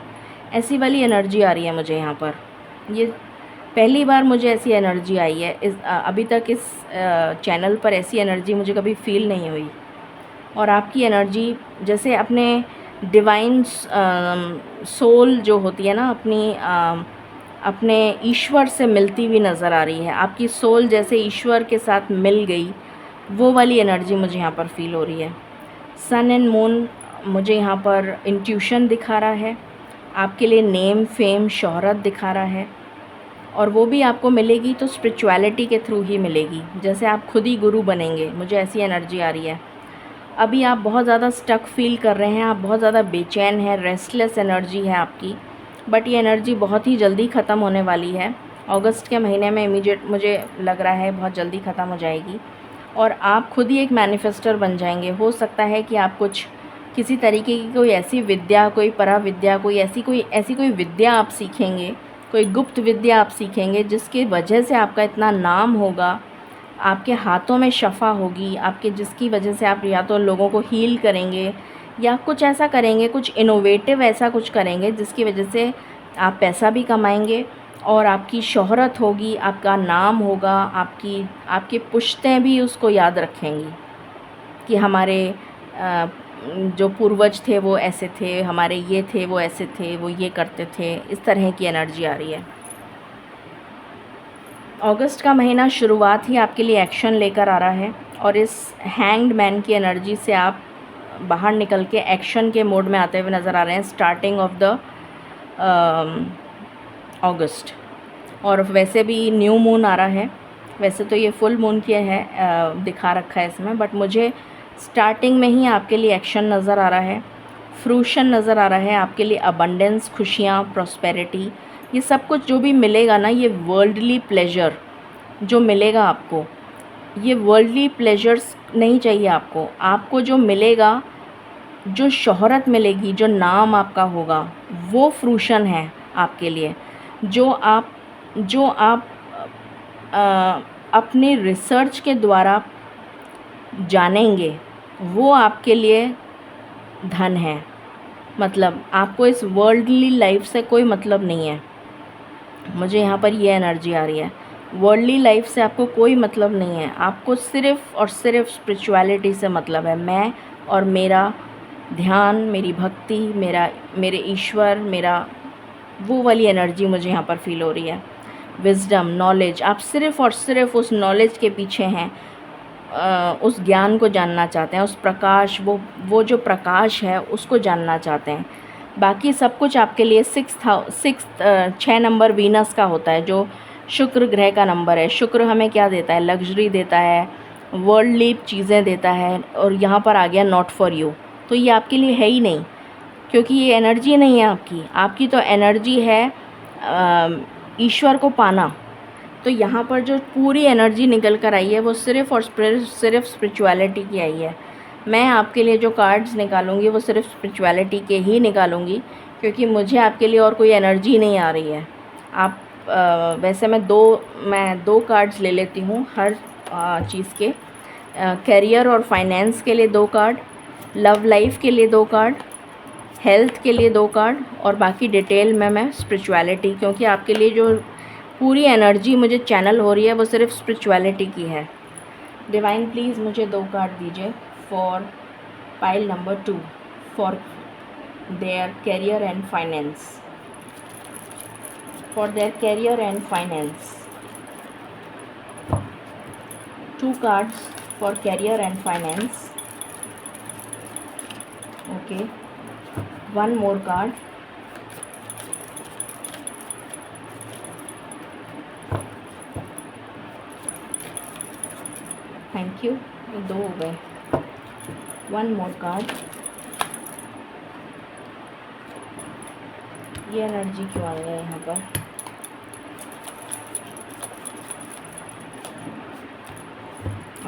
ऐसी वाली एनर्जी आ रही है मुझे यहाँ पर। ये पहली बार मुझे ऐसी एनर्जी आई है। अभी तक इस चैनल पर ऐसी एनर्जी मुझे कभी फ़ील नहीं हुई। और आपकी एनर्जी जैसे अपने डिवाइन सोल जो होती है ना, अपने ईश्वर से मिलती हुई नज़र आ रही है। आपकी सोल जैसे ईश्वर के साथ मिल गई, वो वाली एनर्जी मुझे यहाँ पर फ़ील हो रही है। सन एंड मून मुझे यहाँ पर इंट्यूशन दिखा रहा है, आपके लिए नेम फेम शोहरत दिखा रहा है, और वो भी आपको मिलेगी तो स्पिरिचुअलिटी के थ्रू ही मिलेगी। जैसे आप खुद ही गुरु बनेंगे, मुझे ऐसी एनर्जी आ रही है। अभी आप बहुत ज़्यादा स्टक फील कर रहे हैं, आप बहुत ज़्यादा बेचैन हैं, रेस्टलेस एनर्जी है आपकी, बट ये एनर्जी बहुत ही जल्दी ख़त्म होने वाली है। अगस्त के महीने में इमीडिएट मुझे लग रहा है बहुत जल्दी ख़त्म हो जाएगी, और आप खुद ही एक मैनिफेस्टर बन जाएंगे। हो सकता है कि आप कुछ किसी तरीके की कोई ऐसी विद्या, कोई पराविद्या, कोई ऐसी कोई विद्या आप सीखेंगे, कोई गुप्त विद्या आप सीखेंगे, जिसकी वजह से आपका इतना नाम होगा, आपके हाथों में शफ़ा होगी, आपके जिसकी वजह से आप या तो लोगों को हील करेंगे या कुछ ऐसा करेंगे, कुछ इनोवेटिव ऐसा कुछ करेंगे जिसकी वजह से आप पैसा भी कमाएंगे और आपकी शोहरत होगी, आपका नाम होगा, आपकी पुश्तें भी उसको याद रखेंगी कि हमारे जो पूर्वज थे वो ऐसे थे, हमारे ये थे वो ऐसे थे, वो ये करते थे। इस तरह की एनर्जी आ रही है। अगस्त का महीना शुरुआत ही आपके लिए एक्शन लेकर आ रहा है, और इस हैंग्ड मैन की एनर्जी से आप बाहर निकल के एक्शन के मोड में आते हुए नज़र आ रहे हैं स्टार्टिंग ऑफ द अगस्त। और वैसे भी न्यू मून आ रहा है, वैसे तो ये फुल मून की है, दिखा रखा है इसमें, बट मुझे स्टार्टिंग में ही आपके लिए एक्शन नज़र आ रहा है, फ्रूशन नज़र आ रहा है आपके लिए, अबंडेंस, खुशियाँ, प्रॉस्पेरिटी, ये सब कुछ जो भी मिलेगा ना, ये वर्ल्डली प्लेजर जो मिलेगा आपको, ये वर्ल्डली प्लेजर्स नहीं चाहिए आपको। आपको जो मिलेगा, जो शोहरत मिलेगी, जो नाम आपका होगा, वो फ्रूशन है आपके लिए। जो आप अपने रिसर्च के द्वारा जानेंगे, वो आपके लिए धन है। मतलब आपको इस वर्ल्डली लाइफ से कोई मतलब नहीं है। मुझे यहाँ पर ये एनर्जी आ रही है, वर्ल्डली लाइफ से आपको कोई मतलब नहीं है, आपको सिर्फ़ और सिर्फ स्पिरिचुअलिटी से मतलब है। मैं और मेरा ध्यान, मेरी भक्ति, मेरे ईश्वर, मेरा वो वाली एनर्जी मुझे यहाँ पर फील हो रही है। विज़डम, नॉलेज, आप सिर्फ़ और सिर्फ उस नॉलेज के पीछे हैं, उस ज्ञान को जानना चाहते हैं, उस प्रकाश, वो जो प्रकाश है उसको जानना चाहते हैं। बाकी सब कुछ आपके लिए 6 नंबर वीनस का होता है, जो शुक्र ग्रह का नंबर है। शुक्र हमें क्या देता है? लग्जरी देता है, वर्ल्डली चीज़ें देता है, और यहाँ पर आ गया नॉट फॉर यू, तो ये आपके लिए है ही नहीं, क्योंकि ये एनर्जी नहीं है आपकी तो एनर्जी है ईश्वर को पाना। तो यहाँ पर जो पूरी एनर्जी निकल कर आई है वो सिर्फ़ और सिर्फ स्पिरिचुअलिटी की आई है। मैं आपके लिए जो कार्ड्स निकालूंगी वो सिर्फ स्पिरिचुअलिटी के ही निकालूंगी, क्योंकि मुझे आपके लिए और कोई एनर्जी नहीं आ रही है। आप वैसे मैं दो कार्ड्स ले लेती हूँ हर चीज़ के। करियर और फाइनेंस के लिए 2 कार्ड, लव लाइफ के लिए 2 कार्ड, हेल्थ के लिए 2 कार्ड, और बाकी डिटेल में मैं स्पिरिचुअलिटी, क्योंकि आपके लिए जो पूरी एनर्जी मुझे चैनल हो रही है वो सिर्फ स्पिरिचुअलिटी की है। डिवाइन प्लीज़ मुझे 2 कार्ड दीजिए for pile number 2 for their career and finance, for their career and finance. 2 cards for career and finance. Okay, 1 more card. Thank you, 2 हो गए। 1 more card. ये एनर्जी क्यों आ गया यहाँ पर?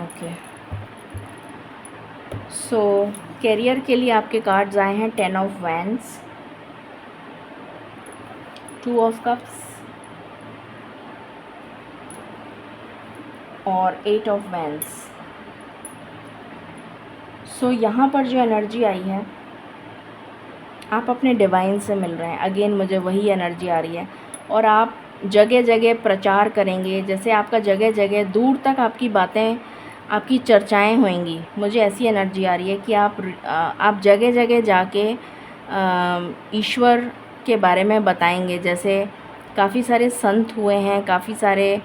ओके, सो कैरियर के लिए आपके कार्ड्स आए हैं 10 of Wands, 2 of Cups और 8 of Wands। सो यहाँ पर जो एनर्जी आई है, आप अपने डिवाइन से मिल रहे हैं। अगेन मुझे वही एनर्जी आ रही है, और आप जगह जगह प्रचार करेंगे, जैसे आपका जगह जगह दूर तक आपकी बातें, आपकी चर्चाएं होंगी। मुझे ऐसी एनर्जी आ रही है कि आप जगह जगह जाके ईश्वर के बारे में बताएंगे। जैसे काफ़ी सारे संत हुए हैं, काफ़ी सारे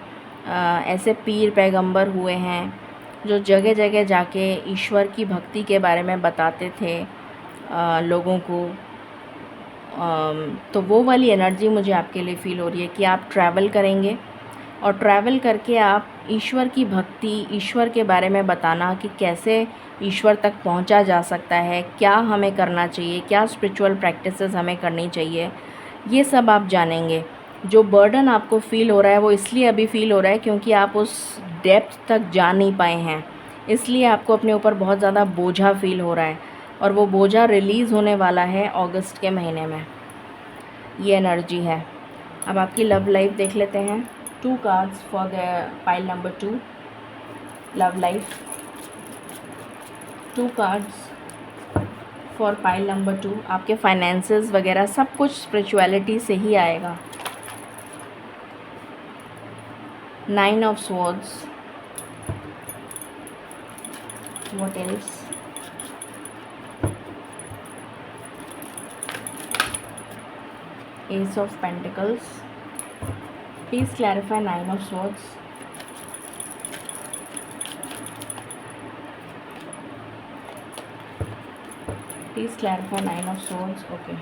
ऐसे पीर पैगंबर हुए हैं जो जगह जगह जाके ईश्वर की भक्ति के बारे में बताते थे लोगों को। तो वो वाली एनर्जी मुझे आपके लिए फ़ील हो रही है कि आप ट्रैवल करेंगे और ट्रैवल करके आप ईश्वर की भक्ति, ईश्वर के बारे में बताना कि कैसे ईश्वर तक पहुंचा जा सकता है, क्या हमें करना चाहिए, क्या स्पिरिचुअल प्रैक्टिसेस हमें करनी चाहिए, ये सब आप जानेंगे। जो बर्डन आपको फ़ील हो रहा है वो इसलिए अभी फ़ील हो रहा है क्योंकि आप उस डेप्थ तक जा नहीं पाए हैं, इसलिए आपको अपने ऊपर बहुत ज़्यादा बोझा फ़ील हो रहा है और वो बोझा रिलीज़ होने वाला है अगस्त के महीने में। ये एनर्जी है। अब आपकी लव लाइफ देख लेते हैं। 2 cards for the pile number 2, love life. 2 cards for pile number 2। आपके फाइनेंसेस वगैरह सब कुछ स्पिरिचुअलिटी से ही आएगा। 9 of swords, what else? Ace of Pentacles. Please clarify 9 of Swords. Please clarify 9 of Swords. Okay.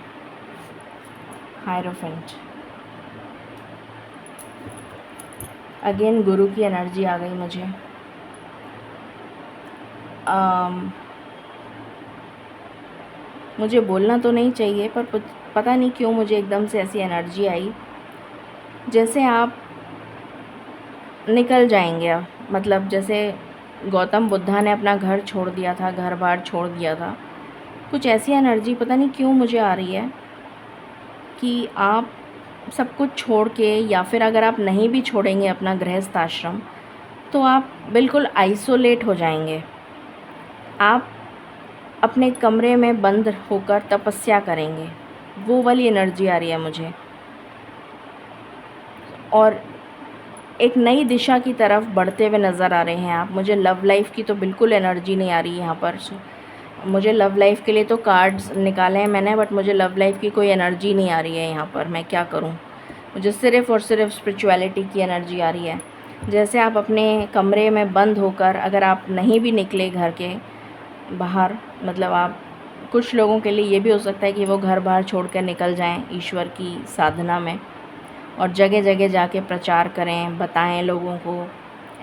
Hierophant. Again गुरु की energy आ गई मुझे। मुझे बोलना तो नहीं चाहिए पर पता नहीं क्यों मुझे एकदम से ऐसी एनर्जी आई जैसे आप निकल जाएंगे। मतलब जैसे गौतम बुद्धा ने अपना घर छोड़ दिया था, घर बार छोड़ दिया था, कुछ ऐसी एनर्जी पता नहीं क्यों मुझे आ रही है कि आप सब कुछ छोड़ के, या फिर अगर आप नहीं भी छोड़ेंगे अपना गृहस्थ आश्रम तो आप बिल्कुल आइसोलेट हो जाएंगे। आप अपने कमरे में बंद होकर तपस्या करेंगे, वो वाली एनर्जी आ रही है मुझे। और एक नई दिशा की तरफ बढ़ते हुए नज़र आ रहे हैं आप। मुझे लव लाइफ की तो बिल्कुल एनर्जी नहीं आ रही यहाँ पर। मुझे लव लाइफ के लिए तो कार्ड्स निकाले हैं मैंने, बट मुझे लव लाइफ की कोई एनर्जी नहीं आ रही है यहाँ पर। मैं क्या करूँ? मुझे सिर्फ़ और सिर्फ स्पिरिचुअलिटी की एनर्जी आ रही है। जैसे आप अपने कमरे में बंद होकर, अगर आप नहीं भी निकले घर के बाहर, मतलब आप, कुछ लोगों के लिए ये भी हो सकता है कि वो घर बाहर छोड़कर निकल जाएं ईश्वर की साधना में और जगह जगह जाके प्रचार करें, बताएं लोगों को,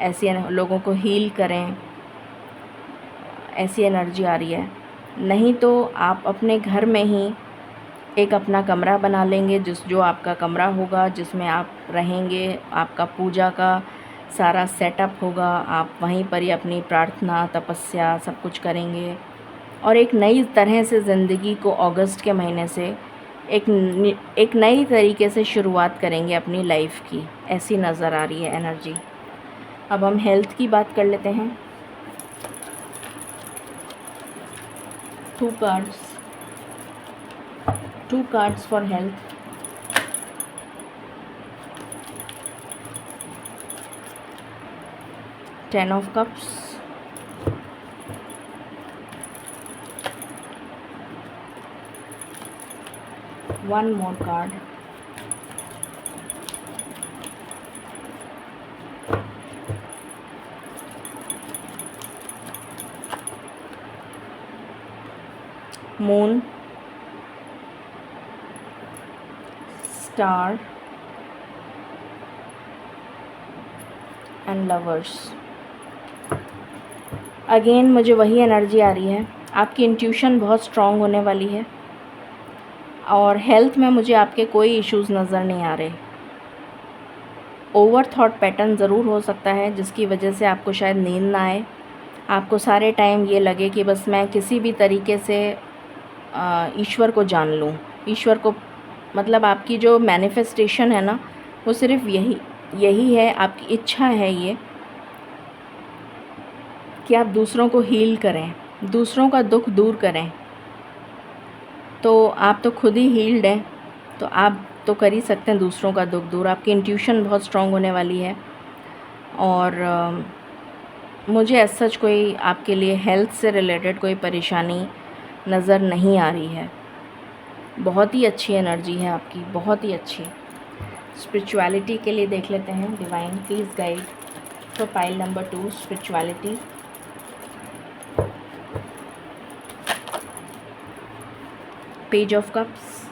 ऐसी लोगों को हील करें, ऐसी एनर्जी आ रही है। नहीं तो आप अपने घर में ही एक अपना कमरा बना लेंगे, जो आपका कमरा होगा, जिसमें आप रहेंगे, आपका पूजा का सारा सेटअप होगा, आप वहीं पर ही अपनी प्रार्थना, तपस्या सब कुछ करेंगे और एक नई तरह से ज़िंदगी को अगस्त के महीने से एक नई तरीके से शुरुआत करेंगे अपनी लाइफ की। ऐसी नज़र आ रही है एनर्जी। अब हम हेल्थ की बात कर लेते हैं। 2 cards for health. Ten of Cups, one more card, Moon, Star and Lovers। Again मुझे वही एनर्जी आ रही है। आपकी इंट्यूशन बहुत स्ट्रॉन्ग होने वाली है और हेल्थ में मुझे आपके कोई इश्यूज़ नज़र नहीं आ रहे। ओवर थॉट पैटर्न ज़रूर हो सकता है जिसकी वजह से आपको शायद नींद ना आए। आपको सारे टाइम ये लगे कि बस मैं किसी भी तरीके से ईश्वर को जान लूँ। ईश्वर को, मतलब आपकी जो मैनिफेस्टेशन है ना, वो सिर्फ यही है, आपकी इच्छा है ये कि आप दूसरों को हील करें, दूसरों का दुख दूर करें। तो आप तो खुद ही हील्ड हैं, तो आप तो कर ही सकते हैं दूसरों का दुख दूर। आपकी इंट्यूशन बहुत स्ट्रॉन्ग होने वाली है और मुझे एज सच कोई आपके लिए हेल्थ से रिलेटेड कोई परेशानी नज़र नहीं आ रही है। बहुत ही अच्छी एनर्जी है आपकी, बहुत ही अच्छी। स्पिरिचुअलिटी के लिए देख लेते हैं। Divine please guide for pile number 2, spirituality. Page of cups,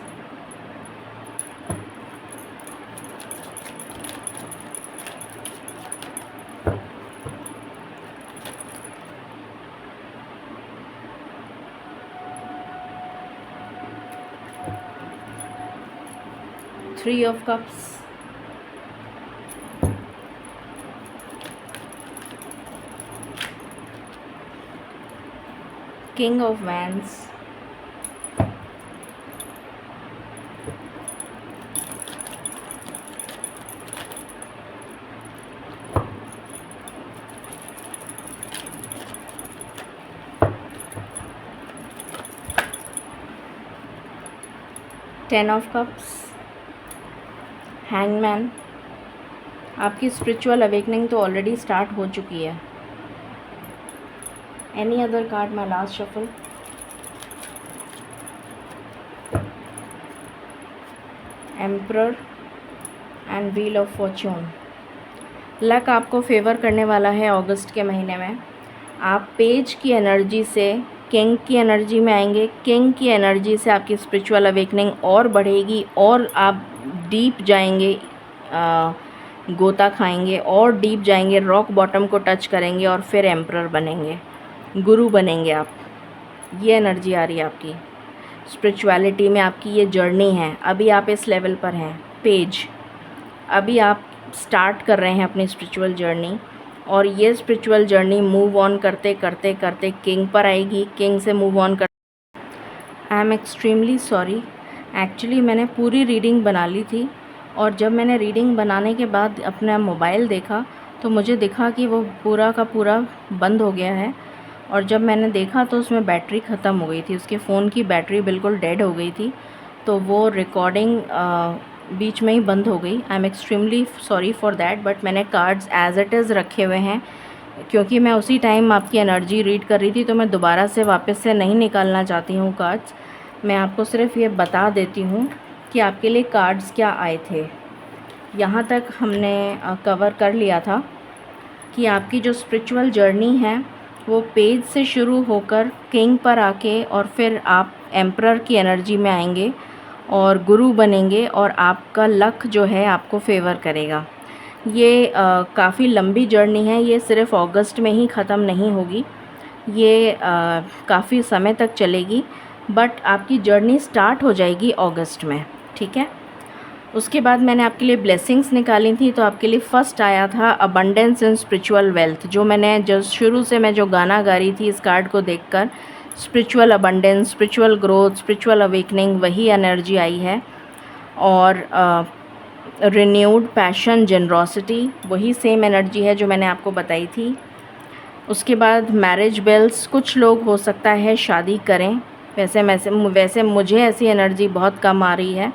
3 of Cups, King of Wands, Ten of Cups, Hangman। आपकी स्पिरिचुअल अवेकनिंग तो ऑलरेडी स्टार्ट हो चुकी है। Any other card my last shuffle. Emperor and wheel of Fortune. Luck आपको favour करने वाला है अगस्त के महीने में। आप पेज की एनर्जी से किंग की एनर्जी में आएंगे। किंग की एनर्जी से आपकी स्पिरिचुअल अवेकनिंग और बढ़ेगी और आप डीप जाएंगे, गोता खाएंगे और डीप जाएंगे, रॉक बॉटम को टच करेंगे और फिर एम्परर बनेंगे, गुरु बनेंगे आप। ये एनर्जी आ रही है आपकी स्पिरिचुअलिटी में। आपकी ये जर्नी है, अभी आप इस लेवल पर हैं पेज, अभी आप स्टार्ट कर रहे हैं अपनी स्पिरिचुअल जर्नी और ये स्पिरिचुअल जर्नी मूव ऑन करते करते करते किंग पर आएगी। किंग से मूव ऑन कर I am extremely sorry, actually मैंने पूरी रीडिंग बना ली थी और जब मैंने रीडिंग बनाने के बाद अपना मोबाइल देखा तो मुझे दिखा कि वो पूरा का पूरा बंद हो गया है और जब मैंने देखा तो उसमें बैटरी ख़त्म हो गई थी, उसके फ़ोन की बैटरी बिल्कुल डेड हो गई थी, तो वो रिकॉर्डिंग बीच में ही बंद हो गई। I am extremely sorry for that, but मैंने कार्ड्स एज इट इज़ रखे हुए हैं क्योंकि मैं उसी टाइम आपकी एनर्जी रीड कर रही थी, तो मैं दोबारा से वापस से नहीं निकालना चाहती हूँ कार्ड्स। मैं आपको सिर्फ ये बता देती हूँ कि आपके लिए कार्ड्स क्या आए थे। यहाँ तक हमने कवर कर लिया था कि आपकी जो स्पिरिचुअल जर्नी है वो पेज से शुरू होकर किंग पर आके और फिर आप एम्परर की एनर्जी में आएंगे और गुरु बनेंगे और आपका लक जो है आपको फेवर करेगा। ये काफ़ी लंबी जर्नी है, ये सिर्फ अगस्त में ही ख़त्म नहीं होगी, ये काफ़ी समय तक चलेगी, बट आपकी जर्नी स्टार्ट हो जाएगी अगस्त में, ठीक है। उसके बाद मैंने आपके लिए ब्लेसिंग्स निकाली थी, तो आपके लिए फ़र्स्ट आया था अबंडेंस इन स्पिरिचुअल वेल्थ। जो मैंने जो शुरू से मैं जो गाना गा रही थी इस कार्ड को देखकर, spiritual abundance, spiritual growth, spiritual awakening, वही एनर्जी आई है। और रिन्यूड पैशन, जेनरोसिटी, वही सेम एनर्जी है जो मैंने आपको बताई थी। उसके बाद मैरिज बेल्स, कुछ लोग हो सकता है शादी करें, वैसे मुझे ऐसी एनर्जी बहुत कम आ रही है।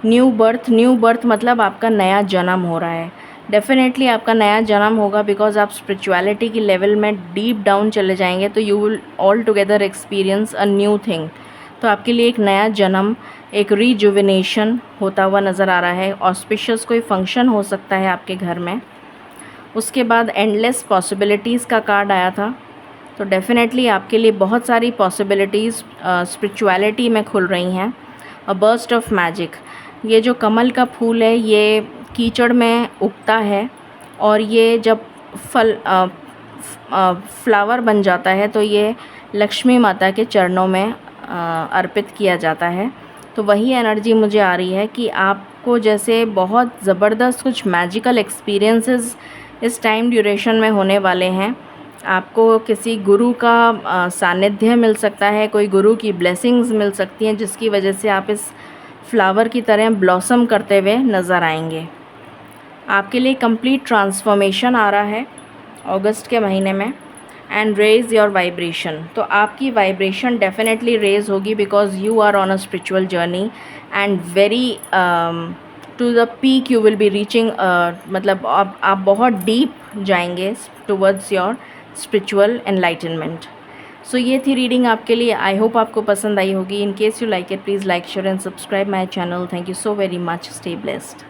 न्यू बर्थ मतलब आपका नया जन्म हो रहा है। डेफिनेटली आपका नया जन्म होगा बिकॉज आप स्पिरिचुअलिटी की लेवल में डीप डाउन चले जाएंगे, तो you will all together experience a new thing. तो आपके लिए एक नया जन्म, एक रिजुविनेशन होता हुआ नज़र आ रहा है। ऑस्पिशियस कोई फंक्शन हो सकता है आपके घर में। उसके बाद एंडलेस पॉसिबिलिटीज़ का कार्ड आया था, तो डेफिनेटली आपके लिए बहुत सारी पॉसिबिलिटीज़ स्पिरिचुअलिटी में खुल रही हैं। अ बर्स्ट ऑफ मैजिक, ये जो कमल का फूल है ये कीचड़ में उगता है और ये जब फ्लावर बन जाता है तो ये लक्ष्मी माता के चरणों में अर्पित किया जाता है। तो वही एनर्जी मुझे आ रही है कि आपको जैसे बहुत ज़बरदस्त कुछ मैजिकल एक्सपीरियंसेस इस टाइम ड्यूरेशन में होने वाले हैं। आपको किसी गुरु का सानिध्य मिल सकता है, कोई गुरु की ब्लेसिंग्स मिल सकती हैं जिसकी वजह से आप इस फ्लावर की तरह ब्लॉसम करते हुए नज़र आएंगे। आपके लिए कंप्लीट ट्रांसफॉर्मेशन आ रहा है अगस्त के महीने में। एंड रेज योर वाइब्रेशन, तो आपकी वाइब्रेशन डेफिनेटली रेज होगी because you are on a spiritual journey and very to the peak you will be reaching, मतलब आप बहुत डीप जाएंगे towards your spiritual enlightenment. So ये थी रीडिंग आपके लिए। आई होप आपको पसंद आई होगी। In case you like it, please like, share and subscribe my channel. Thank you so very much. Stay blessed.